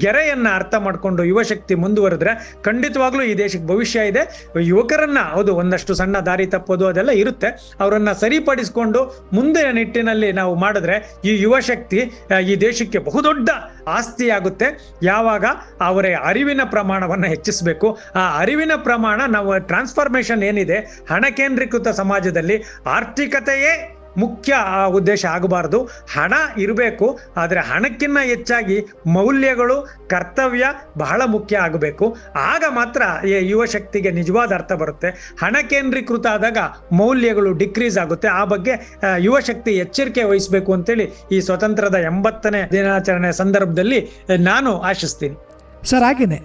Speaker 2: ಗೆರೆಯನ್ನ ಅರ್ಥ ಮಾಡ್ಕೊಂಡು ಯುವ ಶಕ್ತಿ ಮುಂದುವರೆದ್ರೆ ಖಂಡಿತವಾಗ್ಲೂ ಈ ದೇಶಕ್ಕೆ ಭವಿಷ್ಯ ಇದೆ. ಯುವಕರನ್ನ ಹೌದು, ಒಂದಷ್ಟು ಸಣ್ಣ ದಾರಿ ತಪ್ಪೋದು ಅದೆಲ್ಲ ಇರುತ್ತೆ, ಅವರನ್ನ ಸರಿಪಡಿಸಿಕೊಂಡು ಮುಂದಿನ ನಿಟ್ಟಿನಲ್ಲಿ ನಾವು ಮಾಡಿದ್ರೆ ಈ ಯುವ ಶಕ್ತಿ ಈ ದೇಶಕ್ಕೆ ಬಹುದೊಡ್ಡ ಆಸ್ತಿ ಆಗುತ್ತೆ. ಯಾವಾಗ ಅವರ ಅರಿವಿನ ಪ್ರಮಾಣವನ್ನು ಹೆಚ್ಚಿಸಬೇಕು. ಆ ಅರಿವಿನ ಪ್ರಮಾಣ, ನಾವು ಟ್ರಾನ್ಸ್ಫಾರ್ಮೇಶನ್ ಏನಿದೆ, ಹಣ ಕೇಂದ್ರೀಕೃತ ಸಮಾಜದಲ್ಲಿ ಆರ್ಥಿಕತೆಯೇ ಮುಖ್ಯ ಉದ್ದೇಶ ಆಗಬಾರ್ದು. ಹಣ ಇರಬೇಕು, ಆದರೆ ಹಣಕ್ಕಿಂತ ಹೆಚ್ಚಾಗಿ ಮೌಲ್ಯಗಳು, ಕರ್ತವ್ಯ ಬಹಳ ಮುಖ್ಯ ಆಗಬೇಕು. ಆಗ ಮಾತ್ರ ಈ ಯುವ ಶಕ್ತಿಗೆ ನಿಜವಾದ ಅರ್ಥ ಬರುತ್ತೆ. ಹಣ ಕೇಂದ್ರೀಕೃತ ಆದಾಗ ಮೌಲ್ಯಗಳು ಡಿಕ್ರೀಸ್ ಆಗುತ್ತೆ. ಆ ಬಗ್ಗೆ ಯುವ ಶಕ್ತಿ ಎಚ್ಚರಿಕೆ ವಹಿಸಬೇಕು ಅಂತೇಳಿ ಈ ಸ್ವತಂತ್ರದ 80ನೇ ದಿನಾಚರಣೆ ಸಂದರ್ಭದಲ್ಲಿ ನಾನು ಆಶಿಸ್ತೀನಿ.
Speaker 1: ಸರ್, ಹಾಗೇನೆ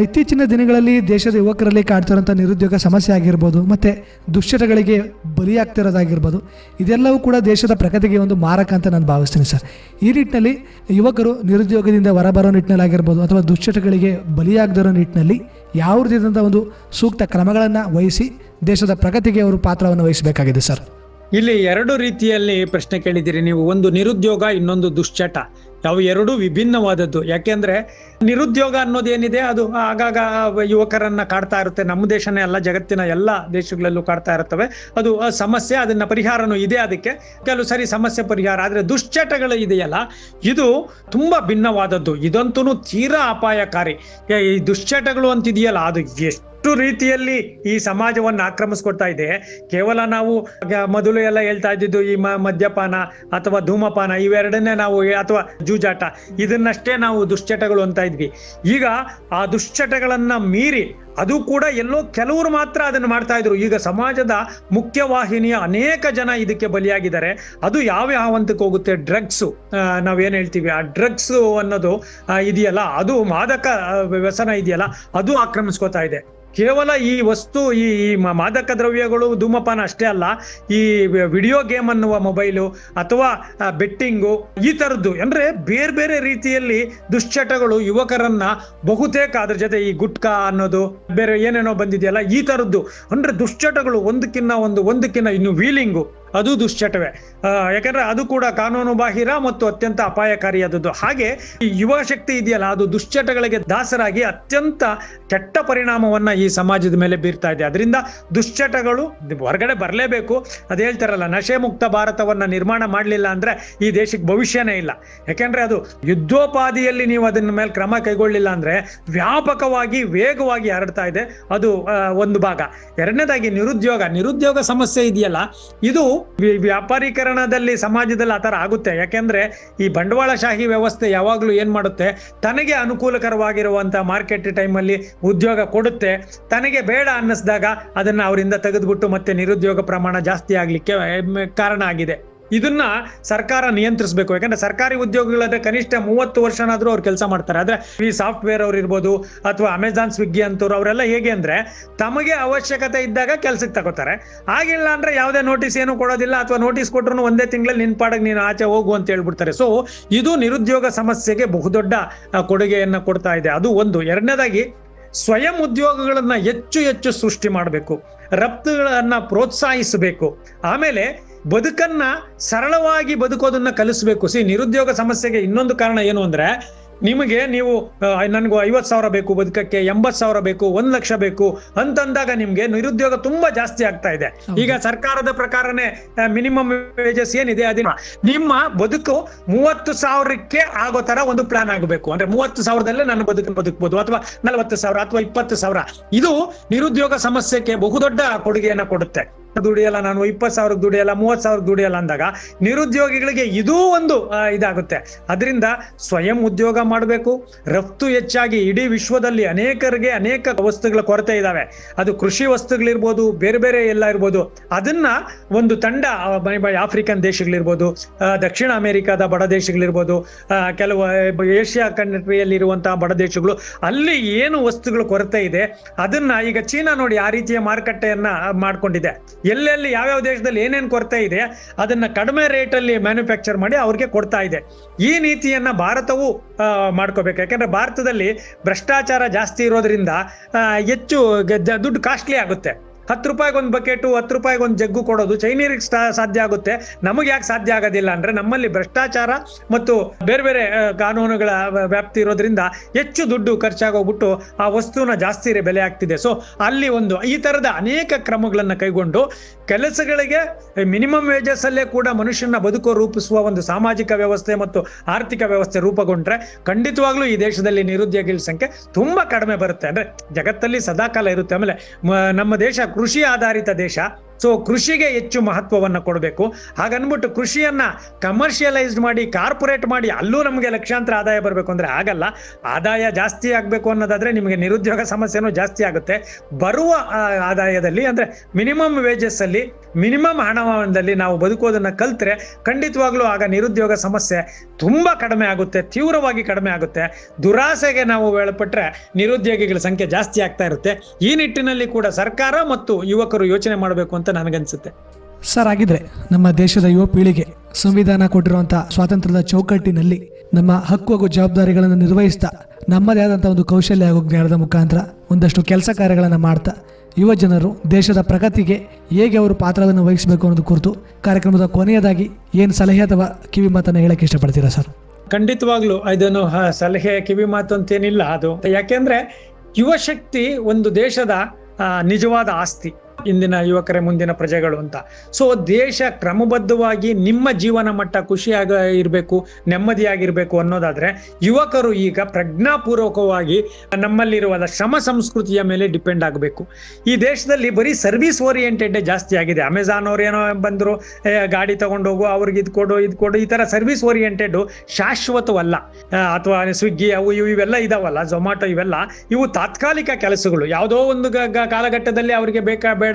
Speaker 1: ಇತ್ತೀಚಿನ ದಿನಗಳಲ್ಲಿ ದೇಶದ ಯುವಕರಲ್ಲಿ ಕಾಡ್ತಿರೋಂಥ ನಿರುದ್ಯೋಗ ಸಮಸ್ಯೆ ಆಗಿರ್ಬೋದು, ಮತ್ತು ದುಶ್ಚಟಗಳಿಗೆ ಬಲಿಯಾಗ್ತಿರೋದಾಗಿರ್ಬೋದು, ಇದೆಲ್ಲವೂ ಕೂಡ ದೇಶದ ಪ್ರಗತಿಗೆ ಒಂದು ಮಾರಕ ಅಂತ ನಾನು ಭಾವಿಸ್ತೀನಿ ಸರ್. ಈ ನಿಟ್ಟಿನಲ್ಲಿ ಯುವಕರು ನಿರುದ್ಯೋಗದಿಂದ ಹೊರಬರೋ ನಿಟ್ಟಿನಲ್ಲಿ ಆಗಿರ್ಬೋದು, ಅಥವಾ ದುಶ್ಚಟಗಳಿಗೆ ಬಲಿಯಾಗದಿರೋ ನಿಟ್ಟಿನಲ್ಲಿ ಯಾವ ರೀತಿಯಾದಂಥ ಒಂದು ಸೂಕ್ತ ಕ್ರಮಗಳನ್ನು ವಹಿಸಿ ದೇಶದ ಪ್ರಗತಿಗೆ ಅವರು ಪಾತ್ರವನ್ನು ವಹಿಸಬೇಕಾಗಿದೆ ಸರ್?
Speaker 2: ಇಲ್ಲಿ 2 ರೀತಿಯಲ್ಲಿ ಪ್ರಶ್ನೆ ಕೇಳಿದ್ದೀರಿ ನೀವು. ಒಂದು ನಿರುದ್ಯೋಗ, ಇನ್ನೊಂದು ದುಶ್ಚಟ. ಅವು ಎರಡೂ ವಿಭಿನ್ನವಾದದ್ದು. ಯಾಕೆಂದ್ರೆ ನಿರುದ್ಯೋಗ ಅನ್ನೋದೇನಿದೆ ಅದು ಆಗಾಗ ಯುವಕರನ್ನ ಕಾಡ್ತಾ ಇರುತ್ತೆ. ನಮ್ಮ ದೇಶನೇ ಅಲ್ಲ, ಜಗತ್ತಿನ ಎಲ್ಲ ದೇಶಗಳಲ್ಲೂ ಕಾಡ್ತಾ ಇರ್ತವೆ. ಅದು ಸಮಸ್ಯೆ, ಅದನ್ನ ಪರಿಹಾರನೂ ಇದೆ. ಅದಕ್ಕೆ ಕೆಲವು ಸರಿ ಸಮಸ್ಯೆ ಪರಿಹಾರ. ಆದ್ರೆ ದುಶ್ಚಟಗಳು ಇದೆಯಲ್ಲ, ಇದು ತುಂಬಾ ಭಿನ್ನವಾದದ್ದು. ಇದಂತೂ ತೀರಾ ಅಪಾಯಕಾರಿ. ಈ ದುಶ್ಚಟಗಳು ಅಂತಿದೆಯಲ್ಲ, ಅದು ಎಷ್ಟು ರೀತಿಯಲ್ಲಿ ಈ ಸಮಾಜವನ್ನು ಆಕ್ರಮಿಸ್ಕೊಡ್ತಾ ಇದೆ. ಕೇವಲ ನಾವು ಮೊದಲು ಎಲ್ಲ ಹೇಳ್ತಾ ಇದ್ದಿದ್ದು ಈ ಮದ್ಯಪಾನ ಅಥವಾ ಧೂಮಪಾನ, ಇವೆರಡನ್ನೇ ನಾವು, ಅಥವಾ ಜೂಜಾಟ, ಇದನ್ನಷ್ಟೇ ನಾವು ದುಶ್ಚಟಗಳು ಅಂತ ಇದ್ವಿ. ಈಗ ಆ ದುಶ್ಚಟಗಳನ್ನ ಮೀರಿ, ಅದು ಕೂಡ ಎಲ್ಲೋ ಕೆಲವರು ಮಾತ್ರ ಅದನ್ನು ಮಾಡ್ತಾ ಇದ್ರು. ಈಗ ಸಮಾಜದ ಮುಖ್ಯವಾಹಿನಿಯ ಅನೇಕ ಜನ ಇದಕ್ಕೆ ಬಲಿಯಾಗಿದ್ದಾರೆ. ಅದು ಯಾವ ಹಂತಕ್ಕೆ ಹೋಗುತ್ತೆ? ಡ್ರಗ್ಸ್, ನಾವೇನ್ ಹೇಳ್ತೀವಿ, ಆ ಡ್ರಗ್ಸ್ ಅನ್ನೋದು ಇದೆಯಲ್ಲ, ಅದು ಮಾದಕ ವ್ಯಸನ ಇದೆಯಲ್ಲ, ಅದು ಆಕ್ರಮಿಸ್ಕೋತಾ ಇದೆ. ಕೇವಲ ಈ ವಸ್ತು, ಈ ಮಾದಕ ದ್ರವ್ಯಗಳು, ಧೂಮಪಾನ ಅಷ್ಟೇ ಅಲ್ಲ, ಈ ವಿಡಿಯೋ ಗೇಮ್ ಅನ್ನುವ ಮೊಬೈಲು ಅಥವಾ ಬೆಟ್ಟಿಂಗು, ಈ ತರದ್ದು ಅಂದ್ರೆ ಬೇರೆ ಬೇರೆ ರೀತಿಯಲ್ಲಿ ದುಶ್ಚಟಗಳು ಯುವಕರನ್ನ ಬಹುತೇಕ, ಅದ್ರ ಜೊತೆ ಈ ಗುಟ್ಕಾ ಅನ್ನೋದು, ಬೇರೆ ಏನೇನೋ ಬಂದಿದೆಯಲ್ಲ, ಈ ತರದ್ದು ಅಂದ್ರೆ ದುಶ್ಚಟಗಳು ಒಂದಕ್ಕಿನ್ನ ಇನ್ನು ವೀಲಿಂಗು, ಅದು ದುಶ್ಚಟವೇ. ಯಾಕಂದ್ರೆ ಅದು ಕೂಡ ಕಾನೂನು ಬಾಹಿರ ಮತ್ತು ಅತ್ಯಂತ ಅಪಾಯಕಾರಿಯಾದದ್ದು. ಹಾಗೆ ಈ ಯುವ ಶಕ್ತಿ ಇದೆಯಲ್ಲ, ಅದು ದುಶ್ಚಟಗಳಿಗೆ ದಾಸರಾಗಿ ಅತ್ಯಂತ ಕೆಟ್ಟ ಪರಿಣಾಮವನ್ನ ಈ ಸಮಾಜದ ಮೇಲೆ ಬೀರ್ತಾ ಇದೆ. ಅದರಿಂದ ದುಶ್ಚಟಗಳು ಹೊರಗಡೆ ಬರಲೇಬೇಕು. ಅದು ಹೇಳ್ತಾರಲ್ಲ, ನಶೆ ಮುಕ್ತ ಭಾರತವನ್ನ ನಿರ್ಮಾಣ ಮಾಡಲಿಲ್ಲ ಅಂದ್ರೆ ಈ ದೇಶಕ್ಕೆ ಭವಿಷ್ಯನೇ ಇಲ್ಲ. ಯಾಕೆಂದ್ರೆ ಅದು ಯುದ್ಧೋಪಾದಿಯಲ್ಲಿ ನೀವು ಅದನ್ನ ಮೇಲೆ ಕ್ರಮ ಕೈಗೊಳ್ಳಿಲ್ಲ ಅಂದ್ರೆ ವ್ಯಾಪಕವಾಗಿ ವೇಗವಾಗಿ ಹರಡ್ತಾ ಇದೆ. ಅದು ಒಂದು ಭಾಗ. ಎರಡನೇದಾಗಿ ನಿರುದ್ಯೋಗ ಸಮಸ್ಯೆ ಇದೆಯಲ್ಲ, ಇದು ವ್ಯಾಪಾರೀಕರಣದಲ್ಲಿ ಸಮಾಜದಲ್ಲಿ ಆತರ ಆಗುತ್ತೆ. ಯಾಕೆಂದ್ರೆ ಈ ಬಂಡವಾಳಶಾಹಿ ವ್ಯವಸ್ಥೆ ಯಾವಾಗ್ಲೂ ಏನ್ ಮಾಡುತ್ತೆ, ತನಗೆ ಅನುಕೂಲಕರವಾಗಿರುವಂತ ಮಾರ್ಕೆಟ್ ಟೈಮಲ್ಲಿ ಉದ್ಯೋಗ ಕೊಡುತ್ತೆ, ತನಗೆ ಬೇಡ ಅನ್ನಿಸಿದಾಗ ಅದನ್ನ ಅವರಿಂದ ತೆಗೆದುಬಿಟ್ಟು ಮತ್ತೆ ನಿರುದ್ಯೋಗ ಪ್ರಮಾಣ ಜಾಸ್ತಿ ಆಗ್ಲಿಕ್ಕೆ ಕಾರಣ ಆಗಿದೆ. ಇದನ್ನ ಸರ್ಕಾರ ನಿಯಂತ್ರಿಸಬೇಕು. ಯಾಕಂದ್ರೆ ಸರ್ಕಾರಿ ಉದ್ಯೋಗಗಳಾದ್ರೆ ಕನಿಷ್ಠ 30 ವರ್ಷನಾದ್ರೂ ಅವ್ರು ಕೆಲಸ ಮಾಡ್ತಾರೆ. ಆದ್ರೆ ಈ ಸಾಫ್ಟ್ವೇರ್ ಅವ್ರು ಇರ್ಬೋದು ಅಥವಾ ಅಮೆಜಾನ್, ಸ್ವಿಗ್ಗಿ ಅಂತವ್ರು ಅವರೆಲ್ಲ ಹೇಗೆ ಅಂದ್ರೆ ತಮಗೆ ಅವಶ್ಯಕತೆ ಇದ್ದಾಗ ಕೆಲ್ಸಕ್ಕೆ ತಗೋತಾರೆ. ಆಗಿಲ್ಲ ಅಂದ್ರೆ ಯಾವುದೇ ನೋಟಿಸ್ ಏನು ಕೊಡೋದಿಲ್ಲ, ಅಥವಾ ನೋಟಿಸ್ ಕೊಟ್ರು ಒಂದೇ ತಿಂಗಳಲ್ಲಿ ನಿನ್ ಪಾಡಗ್ ನೀನು ಆಚೆ ಹೋಗು ಅಂತ ಹೇಳ್ಬಿಡ್ತಾರೆ. ಸೊ ಇದು ನಿರುದ್ಯೋಗ ಸಮಸ್ಯೆಗೆ ಬಹುದೊಡ್ಡ ಕೊಡುಗೆಯನ್ನ ಕೊಡ್ತಾ ಇದೆ. ಅದು ಒಂದು. ಎರಡನೇದಾಗಿ ಸ್ವಯಂ ಉದ್ಯೋಗಗಳನ್ನ ಹೆಚ್ಚು ಸೃಷ್ಟಿ ಮಾಡಬೇಕು, ರಫ್ತುಗಳನ್ನ ಪ್ರೋತ್ಸಾಹಿಸಬೇಕು. ಆಮೇಲೆ ಬದುಕನ್ನ ಸರಳವಾಗಿ ಬದುಕೋದನ್ನ ಕಲಿಸ್ಬೇಕು. ನಿರುದ್ಯೋಗ ಸಮಸ್ಯೆಗೆ ಇನ್ನೊಂದು ಕಾರಣ ಏನು ಅಂದ್ರೆ, ನೀವು ನನ್ಗೂ 50,000 ಬೇಕು ಬದುಕಕ್ಕೆ, 80,000 ಬೇಕು, 1,00,000 ಬೇಕು ಅಂತಂದಾಗ ನಿಮ್ಗೆ ನಿರುದ್ಯೋಗ ತುಂಬಾ ಜಾಸ್ತಿ ಆಗ್ತಾ ಇದೆ. ಈಗ ಸರ್ಕಾರದ ಪ್ರಕಾರನೇ ಮಿನಿಮಮ್ ವೇಜಸ್ ಏನಿದೆ ಅದನ್ನ ನಿಮ್ಮ ಬದುಕು 30,000ಕ್ಕೆ ಆಗೋ ತರ ಒಂದು ಪ್ಲಾನ್ ಆಗಬೇಕು. ಅಂದ್ರೆ 30,000ದಲ್ಲೇ ನಾನು ಬದುಕಬಹುದು, ಅಥವಾ 40,000 ಅಥವಾ 20,000. ಇದು ನಿರುದ್ಯೋಗ ಸಮಸ್ಯೆಗೆ ಬಹುದೊಡ್ಡ ಕೊಡುಗೆಯನ್ನ ಕೊಡುತ್ತೆ. ದುಡಿಯಲ್ಲ, ನಾನು 20,000 ದುಡಿಯಲ್ಲ, 30,000 ದುಡಿಯಲ್ಲ ಅಂದಾಗ ನಿರುದ್ಯೋಗಿಗಳಿಗೆ ಇದೂ ಒಂದು ಇದಾಗುತ್ತೆ. ಅದರಿಂದ ಸ್ವಯಂ ಉದ್ಯೋಗ ಮಾಡಬೇಕು, ರಫ್ತು ಹೆಚ್ಚಾಗಿ. ಇಡೀ ವಿಶ್ವದಲ್ಲಿ ಅನೇಕರಿಗೆ ಅನೇಕ ವಸ್ತುಗಳ ಕೊರತೆ ಇದಾವೆ. ಅದು ಕೃಷಿ ವಸ್ತುಗಳಿರ್ಬೋದು, ಬೇರೆ ಎಲ್ಲ ಇರ್ಬೋದು. ಅದನ್ನ ಒಂದು ತಂಡ, ಆಫ್ರಿಕನ್ ದೇಶಗಳಿರ್ಬೋದು, ದಕ್ಷಿಣ ಅಮೆರಿಕಾದ ಬಡ ದೇಶಗಳಿರ್ಬೋದು, ಕೆಲವು ಏಷ್ಯಾ ಕಂಟ್ರಿಯಲ್ಲಿ ಇರುವಂತಹ ಬಡ ದೇಶಗಳು, ಅಲ್ಲಿ ಏನು ವಸ್ತುಗಳ ಕೊರತೆ ಇದೆ ಅದನ್ನ, ಈಗ ಚೀನಾ ನೋಡಿ ಆ ರೀತಿಯ ಮಾರುಕಟ್ಟೆಯನ್ನ ಮಾಡ್ಕೊಂಡಿದೆ. ಎಲ್ಲೆಲ್ಲಿ ಯಾವ್ಯಾವ ದೇಶದಲ್ಲಿ ಏನೇನ್ ಕೊರತೆ ಇದೆ ಅದನ್ನ ಕಡಿಮೆ ರೇಟ್ ಅಲ್ಲಿ ಮ್ಯಾನುಫ್ಯಾಕ್ಚರ್ ಮಾಡಿ ಅವ್ರಿಗೆ ಕೊಡ್ತಾ ಇದೆ. ಈ ನೀತಿಯನ್ನ ಭಾರತವು ಮಾಡ್ಕೋಬೇಕು. ಯಾಕಂದ್ರೆ ಭಾರತದಲ್ಲಿ ಭ್ರಷ್ಟಾಚಾರ ಜಾಸ್ತಿ ಇರೋದ್ರಿಂದ ಹೆಚ್ಚು ದುಡ್ಡು ಕಾಸ್ಟ್ಲಿ ಆಗುತ್ತೆ. 10 ರೂಪಾಯಿಗೆ ಒಂದು ಬಕೆಟು, 10 ರೂಪಾಯಿಗೆ ಒಂದು ಜಗ್ಗು ಕೊಡೋದು ಚೈನೀರಿಗೆ ಸಾಧ್ಯ ಆಗುತ್ತೆ, ನಮಗೆ ಯಾಕೆ ಸಾಧ್ಯ ಆಗೋದಿಲ್ಲ ಅಂದ್ರೆ ನಮ್ಮಲ್ಲಿ ಭ್ರಷ್ಟಾಚಾರ ಮತ್ತು ಬೇರೆ ಕಾನೂನುಗಳ ವ್ಯಾಪ್ತಿ ಇರೋದ್ರಿಂದ ಹೆಚ್ಚು ದುಡ್ಡು ಖರ್ಚಾಗೋಗ್ಬಿಟ್ಟು ಆ ವಸ್ತುನ ಜಾಸ್ತಿ ಬೆಲೆ ಆಗ್ತಿದೆ. ಸೊ ಅಲ್ಲಿ ಒಂದು ಈ ತರದ ಅನೇಕ ಕ್ರಮಗಳನ್ನ ಕೈಗೊಂಡು ಕೆಲಸಗಳಿಗೆ ಮಿನಿಮಮ್ ವೇಜಸ್ ಅಲ್ಲೇ ಕೂಡ ಮನುಷ್ಯನ ಬದುಕು ರೂಪಿಸುವ ಒಂದು ಸಾಮಾಜಿಕ ವ್ಯವಸ್ಥೆ ಮತ್ತು ಆರ್ಥಿಕ ವ್ಯವಸ್ಥೆ ರೂಪುಗೊಂಡ್ರೆ ಖಂಡಿತವಾಗ್ಲೂ ಈ ದೇಶದಲ್ಲಿ ನಿರುದ್ಯೋಗಿಗಳ ಸಂಖ್ಯೆ ತುಂಬಾ ಕಡಿಮೆ ಬರುತ್ತೆ. ಅಂದ್ರೆ ಜಗತ್ತಲ್ಲಿ ಸದಾಕಾಲ ಇರುತ್ತೆ. ಆಮೇಲೆ ನಮ್ಮ ದೇಶ ಕೃಷಿ ಆಧಾರಿತ ದೇಶ. ಸೊ ಕೃಷಿಗೆ ಹೆಚ್ಚು ಮಹತ್ವವನ್ನು ಕೊಡಬೇಕು. ಹಾಗನ್ಬಿಟ್ಟು ಕೃಷಿಯನ್ನ ಕಮರ್ಷಿಯಲೈಸ್ಡ್ ಮಾಡಿ, ಕಾರ್ಪೊರೇಟ್ ಮಾಡಿ ಅಲ್ಲೂ ನಮಗೆ ಲಕ್ಷಾಂತರ ಆದಾಯ ಬರಬೇಕು ಅಂದ್ರೆ ಆಗಲ್ಲ. ಆದಾಯ ಜಾಸ್ತಿ ಆಗ್ಬೇಕು ಅನ್ನೋದಾದ್ರೆ ನಿಮಗೆ ನಿರುದ್ಯೋಗ ಸಮಸ್ಯೆನೂ ಜಾಸ್ತಿ ಆಗುತ್ತೆ. ಬರುವ ಆದಾಯದಲ್ಲಿ ಅಂದ್ರೆ ಮಿನಿಮಮ್ ವೇಜಸ್ ಅಲ್ಲಿ, ಮಿನಿಮಮ್ ಹಣದಲ್ಲಿ ನಾವು ಬದುಕೋದನ್ನ ಕಲ್ತ್ರೆ ಖಂಡಿತವಾಗ್ಲೂ ಆಗ ನಿರುದ್ಯೋಗ ಸಮಸ್ಯೆ ತುಂಬಾ ಕಡಿಮೆ ಆಗುತ್ತೆ, ತೀವ್ರವಾಗಿ ಕಡಿಮೆ ಆಗುತ್ತೆ. ದುರಾಸೆಗೆ ನಾವು ಒಳಪಟ್ರೆ ನಿರುದ್ಯೋಗಿಗಳ ಸಂಖ್ಯೆ ಜಾಸ್ತಿ ಆಗ್ತಾ ಇರುತ್ತೆ. ಈ ನಿಟ್ಟಿನಲ್ಲಿ ಕೂಡ ಸರ್ಕಾರ ಮತ್ತು ಯುವಕರು ಯೋಚನೆ ಮಾಡಬೇಕು ಅಂತ ನನಗನ್ಸುತ್ತೆ.
Speaker 1: ಸರ್, ಆಗಿದ್ರೆ ನಮ್ಮ ದೇಶದ ಯುವ ಪೀಳಿಗೆ ಸಂವಿಧಾನ ಕೊಟ್ಟಿರುವಂಥ ಸ್ವಾತಂತ್ರ್ಯದ ಚೌಕಟ್ಟಿನಲ್ಲಿ ನಮ್ಮ ಹಕ್ಕು ಹಾಗೂ ಜವಾಬ್ದಾರಿಗಳನ್ನು ನಿರ್ವಹಿಸ್ತಾ ನಮ್ಮದೇ ಆದಂಥ ಒಂದು ಕೌಶಲ್ಯ ಹಾಗೂ ಜ್ಞಾನದ ಮುಖಾಂತರ ಒಂದಷ್ಟು ಕೆಲಸ ಕಾರ್ಯಗಳನ್ನು ಮಾಡ್ತಾ ಯುವ ಜನರು ದೇಶದ ಪ್ರಗತಿಗೆ ಹೇಗೆ ಅವರು ಪಾತ್ರವನ್ನು ವಹಿಸಬೇಕು ಅನ್ನೋದು ಕುರಿತು ಕಾರ್ಯಕ್ರಮದ ಕೊನೆಯದಾಗಿ ಏನು ಸಲಹೆ ಅಥವಾ ಕಿವಿ ಮಾತನ್ನು ಹೇಳಕ್ಕೆ ಇಷ್ಟಪಡ್ತೀರಾ ಸರ್?
Speaker 2: ಖಂಡಿತವಾಗ್ಲೂ ಇದನ್ನು ಸಲಹೆ ಕಿವಿ ಮಾತು ಅಂತೇನಿಲ್ಲ. ಅದು ಯಾಕೆಂದ್ರೆ ಯುವ ಶಕ್ತಿ ಒಂದು ದೇಶದ ನಿಜವಾದ ಆಸ್ತಿ. ಇಂದಿನ ಯುವಕರೇ ಮುಂದಿನ ಪ್ರಜೆಗಳು ಅಂತ. ಸೊ ದೇಶ ಕ್ರಮಬದ್ಧವಾಗಿ ನಿಮ್ಮ ಜೀವನ ಮಟ್ಟ ಖುಷಿಯಾಗಿ ಇರಬೇಕು, ನೆಮ್ಮದಿಯಾಗಿರ್ಬೇಕು ಅನ್ನೋದಾದ್ರೆ ಯುವಕರು ಈಗ ಪ್ರಜ್ಞಾಪೂರ್ವಕವಾಗಿ ನಮ್ಮಲ್ಲಿರುವ ಶ್ರಮ ಸಂಸ್ಕೃತಿಯ ಮೇಲೆ ಡಿಪೆಂಡ್ ಆಗಬೇಕು. ಈ ದೇಶದಲ್ಲಿ ಬರೀ ಸರ್ವಿಸ್ ಓರಿಯೆಂಟೆಡ್ ಜಾಸ್ತಿ ಆಗಿದೆ. ಅಮೆಜಾನ್ ಅವ್ರು ಏನೋ ಬಂದ್ರು, ಗಾಡಿ ತಗೊಂಡೋಗು, ಅವ್ರಿಗೆ ಇದು ಕೊಡು ಈ ತರ ಸರ್ವಿಸ್ ಓರಿಯೆಂಟೆಡ್ ಶಾಶ್ವತವಲ್ಲ. ಅಥವಾ ಸ್ವಿಗ್ಗಿ ಅವು ಇವೆಲ್ಲ ಇದಾವಲ್ಲ, ಝೊಮ್ಯಾಟೊ, ಇವೆಲ್ಲ ಇವು ತಾತ್ಕಾಲಿಕ ಕೆಲಸಗಳು. ಯಾವುದೋ ಒಂದು ಕಾಲಘಟ್ಟದಲ್ಲಿ ಅವರಿಗೆ ಬೇಡ,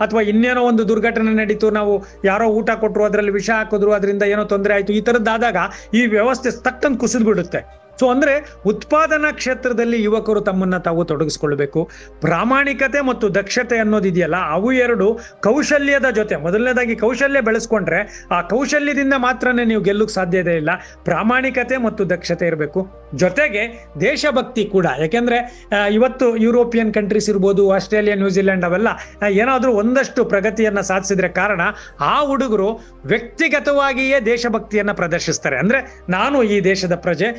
Speaker 2: ಅಥವಾ ಇನ್ನೇನೋ ಒಂದು ದುರ್ಘಟನೆ ನಡೀತು, ನಾವು ಯಾರೋ ಊಟ ಕೊಟ್ಟರು, ಅದರಲ್ಲಿ ವಿಷ ಹಾಕಿದ್ರು, ಅದರಿಂದ ಏನೋ ತೊಂದರೆ ಆಯ್ತು, ಈ ತರದ್ದಾದಾಗ ಈ ವ್ಯವಸ್ಥೆ ತಕ್ಕಂತ ಕುಸಿದು ಬಿಡುತ್ತೆ. ಸೊ ಅಂದ್ರೆ ಉತ್ಪಾದನಾ ಕ್ಷೇತ್ರದಲ್ಲಿ ಯುವಕರು ತಮ್ಮನ್ನ ತಾವು ತೊಡಗಿಸ್ಕೊಳ್ಬೇಕು. ಪ್ರಾಮಾಣಿಕತೆ ಮತ್ತು ದಕ್ಷತೆ ಅನ್ನೋದಿದೆಯಲ್ಲ, ಅವು ಎರಡು ಕೌಶಲ್ಯದ ಜೊತೆ, ಮೊದಲನೇದಾಗಿ ಕೌಶಲ್ಯ ಬೆಳೆಸ್ಕೊಂಡ್ರೆ ಆ ಕೌಶಲ್ಯದಿಂದ ಮಾತ್ರನೇ ನೀವು ಗೆಲ್ಲಕ್ಕೆ ಸಾಧ್ಯತೆ ಇಲ್ಲ. ಪ್ರಾಮಾಣಿಕತೆ ಮತ್ತು ದಕ್ಷತೆ ಇರಬೇಕು. ಜೊತೆಗೆ ದೇಶಭಕ್ತಿ ಕೂಡ. ಯಾಕೆಂದ್ರೆ ಇವತ್ತು ಯುರೋಪಿಯನ್ ಕಂಟ್ರೀಸ್ ಇರ್ಬೋದು, ಆಸ್ಟ್ರೇಲಿಯಾ, ನ್ಯೂಜಿಲೆಂಡ್ ಅವೆಲ್ಲ ಏನಾದ್ರೂ ಒಂದಷ್ಟು ಪ್ರಗತಿಯನ್ನ ಸಾಧಿಸಿದ್ರೆ ಕಾರಣ ಆ ಹುಡುಗರು ವ್ಯಕ್ತಿಗತವಾಗಿಯೇ ದೇಶಭಕ್ತಿಯನ್ನ ಪ್ರದರ್ಶಿಸ್ತಾರೆ. ಅಂದ್ರೆ ನಾನು ಈ ದೇಶದ ಪ್ರಜೆ,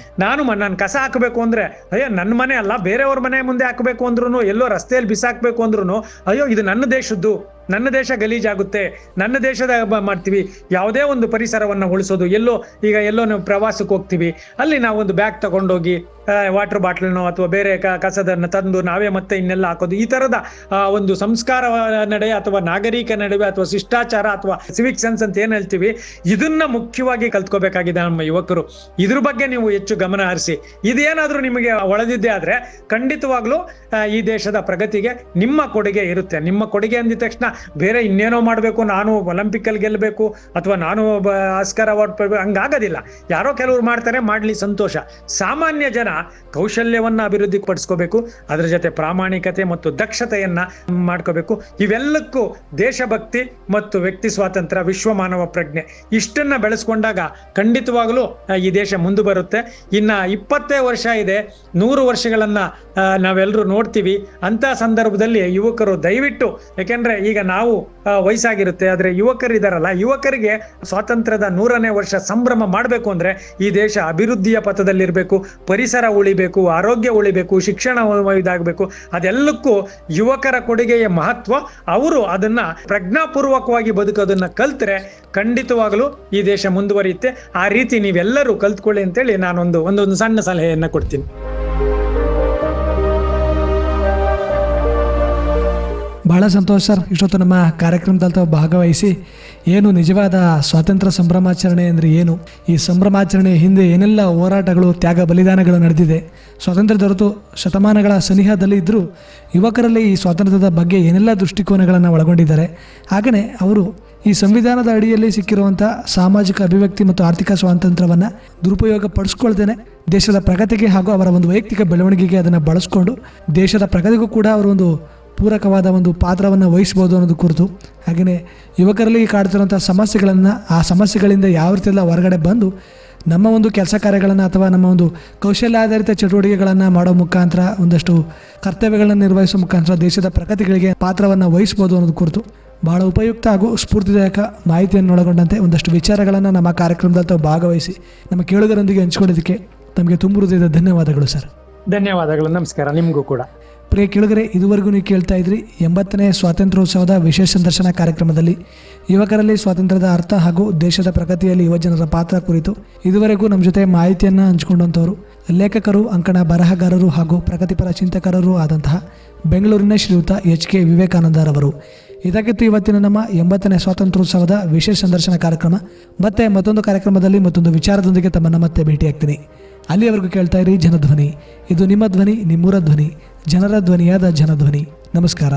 Speaker 2: ನಾನು ಕಸ ಹಾಕಬೇಕು ಅಂದ್ರೆ ಅಯ್ಯೋ ನನ್ನ ಮನೆ ಅಲ್ಲ, ಬೇರೆಯವ್ರ ಮನೆ ಮುಂದೆ ಹಾಕಬೇಕು ಅಂದ್ರೂ, ಎಲ್ಲೋ ರಸ್ತೆಯಲ್ಲಿ ಬಿಸಾಕ್ಬೇಕು ಅಂದ್ರೂ ಅಯ್ಯೋ ಇದು ನನ್ನ ದೇಶದ್ದು, ನನ್ನ ದೇಶ ಗಲೀಜಾಗುತ್ತೆ, ನನ್ನ ದೇಶದ ಮಾಡ್ತೀವಿ. ಯಾವುದೇ ಒಂದು ಪರಿಸರವನ್ನು ಉಳಿಸೋದು. ಎಲ್ಲೋ ನಾವು ಪ್ರವಾಸಕ್ಕೆ ಹೋಗ್ತೀವಿ, ಅಲ್ಲಿ ನಾವು ಒಂದು ಬ್ಯಾಗ್ ತಗೊಂಡೋಗಿ ವಾಟರ್ ಬಾಟ್ಲನ್ನು ಅಥವಾ ಬೇರೆ ಕಸದನ್ನು ತಂದು ನಾವೇ ಮತ್ತೆ ಇನ್ನೆಲ್ಲ ಹಾಕೋದು. ಈ ತರದ ಒಂದು ಸಂಸ್ಕಾರ ನಡೆ ಅಥವಾ ನಾಗರಿಕ ನಡುವೆ ಅಥವಾ ಶಿಷ್ಟಾಚಾರ ಅಥವಾ ಸಿವಿಕ್ ಸೆನ್ಸ್ ಅಂತ ಏನ್ ಹೇಳ್ತೀವಿ, ಇದನ್ನ ಮುಖ್ಯವಾಗಿ ಕಲ್ತ್ಕೋಬೇಕಾಗಿದೆ ನಮ್ಮ ಯುವಕರು. ಇದ್ರ ಬಗ್ಗೆ ನೀವು ಹೆಚ್ಚು ಗಮನ ಹರಿಸಿ. ಇದೇನಾದ್ರೂ ನಿಮಗೆ ಒಳದಿದ್ದೇ ಆದ್ರೆ ಖಂಡಿತವಾಗ್ಲೂ ಈ ದೇಶದ ಪ್ರಗತಿಗೆ ನಿಮ್ಮ ಕೊಡುಗೆ ಇರುತ್ತೆ. ನಿಮ್ಮ ಕೊಡುಗೆ ಅಂದಿದ ತಕ್ಷಣ ಬೇರೆ ಇನ್ನೇನೋ ಮಾಡಬೇಕು, ನಾನು ಒಲಿಂಪಿಕಲ್ಲಿ ಗೆಲ್ಲಬೇಕು ಅಥವಾ ನಾನು ಆಸ್ಕರ್ ಅವಾರ್ಡ್ ಪಡ್ಬೇಕು, ಹಂಗಾಗೋದಿಲ್ಲ. ಯಾರೋ ಕೆಲವರು ಮಾಡ್ತಾರೆ, ಮಾಡಲಿ, ಸಂತೋಷ. ಸಾಮಾನ್ಯ ಜನ ಕೌಶಲ್ಯವನ್ನ ಅಭಿವೃದ್ಧಿ ಪಡಿಸ್ಕೋಬೇಕು, ಅದರ ಜೊತೆ ಪ್ರಾಮಾಣಿಕತೆ ಮತ್ತು ದಕ್ಷತೆಯನ್ನ ಮಾಡ್ಕೋಬೇಕು. ಇವೆಲ್ಲಕ್ಕೂ ದೇಶಭಕ್ತಿ ಮತ್ತು ವ್ಯಕ್ತಿ ಸ್ವಾತಂತ್ರ್ಯ, ವಿಶ್ವ ಮಾನವ ಪ್ರಜ್ಞೆ ಇಷ್ಟನ್ನ ಬೆಳೆಸ್ಕೊಂಡಾಗ ಖಂಡಿತವಾಗಲೂ ಈ ದೇಶ ಮುಂದೆ ಬರುತ್ತೆ. ಇನ್ನ 20 ವರ್ಷ ಇದೆ, 100 ವರ್ಷಗಳನ್ನ ನಾವೆಲ್ಲರೂ ನೋಡ್ತೀವಿ. ಅಂತ ಸಂದರ್ಭದಲ್ಲಿ ಯುವಕರು ದಯವಿಟ್ಟು, ಯಾಕೆಂದ್ರೆ ಈಗ ನಾವು ವಯಸ್ಸಾಗಿರುತ್ತೆ, ಆದ್ರೆ ಯುವಕರಿದಾರಲ್ಲ, ಯುವಕರಿಗೆ ಸ್ವಾತಂತ್ರ್ಯದ 100ನೇ ವರ್ಷ ಸಂಭ್ರಮ ಮಾಡಬೇಕು ಅಂದ್ರೆ ಈ ದೇಶ ಅಭಿವೃದ್ಧಿಯ ಪಥದಲ್ಲಿರ್ಬೇಕು, ಪರಿಸರ ಉಳಿಬೇಕು, ಆರೋಗ್ಯ ಉಳಿಬೇಕು, ಶಿಕ್ಷಣ ಇದಾಗಬೇಕು. ಅದೆಲ್ಲಕ್ಕೂ ಯುವಕರ ಕೊಡುಗೆಯ ಮಹತ್ವ. ಅವರು ಅದನ್ನ ಪ್ರಜ್ಞಾಪೂರ್ವಕವಾಗಿ ಬದುಕೋದನ್ನ ಕಲ್ತ್ರೆ ಖಂಡಿತವಾಗಲೂ ಈ ದೇಶ ಮುಂದುವರಿಯುತ್ತೆ. ಆ ರೀತಿ ನೀವೆಲ್ಲರೂ ಕಲ್ತ್ಕೊಳ್ಳಿ ಅಂತೇಳಿ ನಾನೊಂದು ಸಣ್ಣ ಸಲಹೆಯನ್ನ ಕೊಡ್ತೀನಿ.
Speaker 1: ಬಹಳ ಸಂತೋಷ ಸರ್. ಇಷ್ಟೊತ್ತು ನಮ್ಮ ಕಾರ್ಯಕ್ರಮದಲ್ಲಿ ತಾವು ಭಾಗವಹಿಸಿ ಏನು ನಿಜವಾದ ಸ್ವಾತಂತ್ರ್ಯ ಸಂಭ್ರಮಾಚರಣೆ ಅಂದರೆ ಏನು, ಈ ಸಂಭ್ರಮಾಚರಣೆ ಹಿಂದೆ ಏನೆಲ್ಲ ಹೋರಾಟಗಳು, ತ್ಯಾಗ, ಬಲಿದಾನಗಳು ನಡೆದಿದೆ, ಸ್ವಾತಂತ್ರ್ಯ ದೊರೆತು ಶತಮಾನಗಳ ಸನಿಹದಲ್ಲಿ ಇದ್ದರೂ ಯುವಕರಲ್ಲಿ ಈ ಸ್ವಾತಂತ್ರ್ಯದ ಬಗ್ಗೆ ಏನೆಲ್ಲ ದೃಷ್ಟಿಕೋನಗಳನ್ನು ಒಳಗೊಂಡಿದ್ದಾರೆ. ಹಾಗೆಯೇ ಅವರು ಈ ಸಂವಿಧಾನದ ಅಡಿಯಲ್ಲಿ ಸಿಕ್ಕಿರುವಂಥ ಸಾಮಾಜಿಕ ಅಭಿವ್ಯಕ್ತಿ ಮತ್ತು ಆರ್ಥಿಕ ಸ್ವಾತಂತ್ರ್ಯವನ್ನು ದುರುಪಯೋಗ ಪಡಿಸ್ಕೊಳ್ದೇನೆ ದೇಶದ ಪ್ರಗತಿಗೆ ಹಾಗೂ ಅವರ ಒಂದು ವೈಯಕ್ತಿಕ ಬೆಳವಣಿಗೆಗೆ ಅದನ್ನು ಬಳಸ್ಕೊಂಡು ದೇಶದ ಪ್ರಗತಿಗೂ ಕೂಡ ಅವರು ಒಂದು ಪೂರಕವಾದ ಒಂದು ಪಾತ್ರವನ್ನು ವಹಿಸ್ಬೋದು ಅನ್ನೋದು ಕುರಿತು, ಹಾಗೆಯೇ ಯುವಕರಲ್ಲಿ ಕಾಡ್ತಿರುವಂಥ ಸಮಸ್ಯೆಗಳನ್ನು, ಆ ಸಮಸ್ಯೆಗಳಿಂದ ಯಾವ ರೀತಿಯೆಲ್ಲ ಹೊರಗಡೆ ಬಂದು ನಮ್ಮ ಒಂದು ಕೆಲಸ ಕಾರ್ಯಗಳನ್ನು ಅಥವಾ ನಮ್ಮ ಒಂದು ಕೌಶಲ್ಯಾಧಾರಿತ ಚಟುವಟಿಕೆಗಳನ್ನು ಮಾಡೋ ಮುಖಾಂತರ, ಒಂದಷ್ಟು ಕರ್ತವ್ಯಗಳನ್ನು ನಿರ್ವಹಿಸೋ ಮುಖಾಂತರ ದೇಶದ ಪ್ರಗತಿಗಳಿಗೆ ಪಾತ್ರವನ್ನು ವಹಿಸ್ಬೋದು ಅನ್ನೋದು ಕುರಿತು ಭಾಳ ಉಪಯುಕ್ತ ಹಾಗೂ ಸ್ಫೂರ್ತಿದಾಯಕ ಮಾಹಿತಿಯನ್ನು ಒಳಗೊಂಡಂತೆ ಒಂದಷ್ಟು ವಿಚಾರಗಳನ್ನು ನಮ್ಮ ಕಾರ್ಯಕ್ರಮದಲ್ಲಿ ತಾವು ಭಾಗವಹಿಸಿ ನಮ್ಮ ಕೇಳುಗರೊಂದಿಗೆ ಹಂಚಿಕೊಳ್ಳೋದಕ್ಕೆ ತಮಗೆ ತುಂಬ ಹೃದಯದ ಧನ್ಯವಾದಗಳು ಸರ್.
Speaker 2: ಧನ್ಯವಾದಗಳು. ನಮಸ್ಕಾರ. ನಿಮಗೂ ಕೂಡ.
Speaker 1: ಪ್ರಿಯ ಕೇಳುಗರೆ, ಇದುವರೆಗೂ ನೀವು ಕೇಳ್ತಾ ಇದ್ರಿ 80ನೇ ಸ್ವಾತಂತ್ರ್ಯೋತ್ಸವದ ವಿಶೇಷ ಸಂದರ್ಶನ ಕಾರ್ಯಕ್ರಮದಲ್ಲಿ ಯುವಕರಲ್ಲಿ ಸ್ವಾತಂತ್ರ್ಯದ ಅರ್ಥ ಹಾಗೂ ದೇಶದ ಪ್ರಗತಿಯಲ್ಲಿ ಯುವಜನರ ಪಾತ್ರ ಕುರಿತು ಇದುವರೆಗೂ ನಮ್ಮ ಜೊತೆ ಮಾಹಿತಿಯನ್ನು ಹಂಚಿಕೊಂಡಂಥವರು ಲೇಖಕರು, ಅಂಕಣ ಬರಹಗಾರರು ಹಾಗೂ ಪ್ರಗತಿಪರ ಚಿಂತಕರೂ ಆದಂತಹ ಬೆಂಗಳೂರಿನ ಶ್ರೀಯುತ HK ವಿವೇಕಾನಂದರವರು. ಇದಕ್ಕಿತ್ತು ಇವತ್ತಿನ ನಮ್ಮ 80ನೇ ಸ್ವಾತಂತ್ರ್ಯೋತ್ಸವದ ವಿಶೇಷ ಸಂದರ್ಶನ ಕಾರ್ಯಕ್ರಮ. ಮತ್ತೆ ಮತ್ತೊಂದು ಕಾರ್ಯಕ್ರಮದಲ್ಲಿ ಮತ್ತೊಂದು ವಿಚಾರದೊಂದಿಗೆ ತಮ್ಮನ್ನು ಮತ್ತೆ ಭೇಟಿಯಾಗ್ತೀನಿ. ಅಲ್ಲಿಯವರೆಗೂ ಕೇಳ್ತಾ ಇರಿ ಜನಧ್ವನಿ. ಇದು ನಿಮ್ಮ ಧ್ವನಿ, ನಿಮ್ಮೂರ ಧ್ವನಿ, ಜನರ ಧ್ವನಿಯಾದ ಜನಧ್ವನಿ. ನಮಸ್ಕಾರ.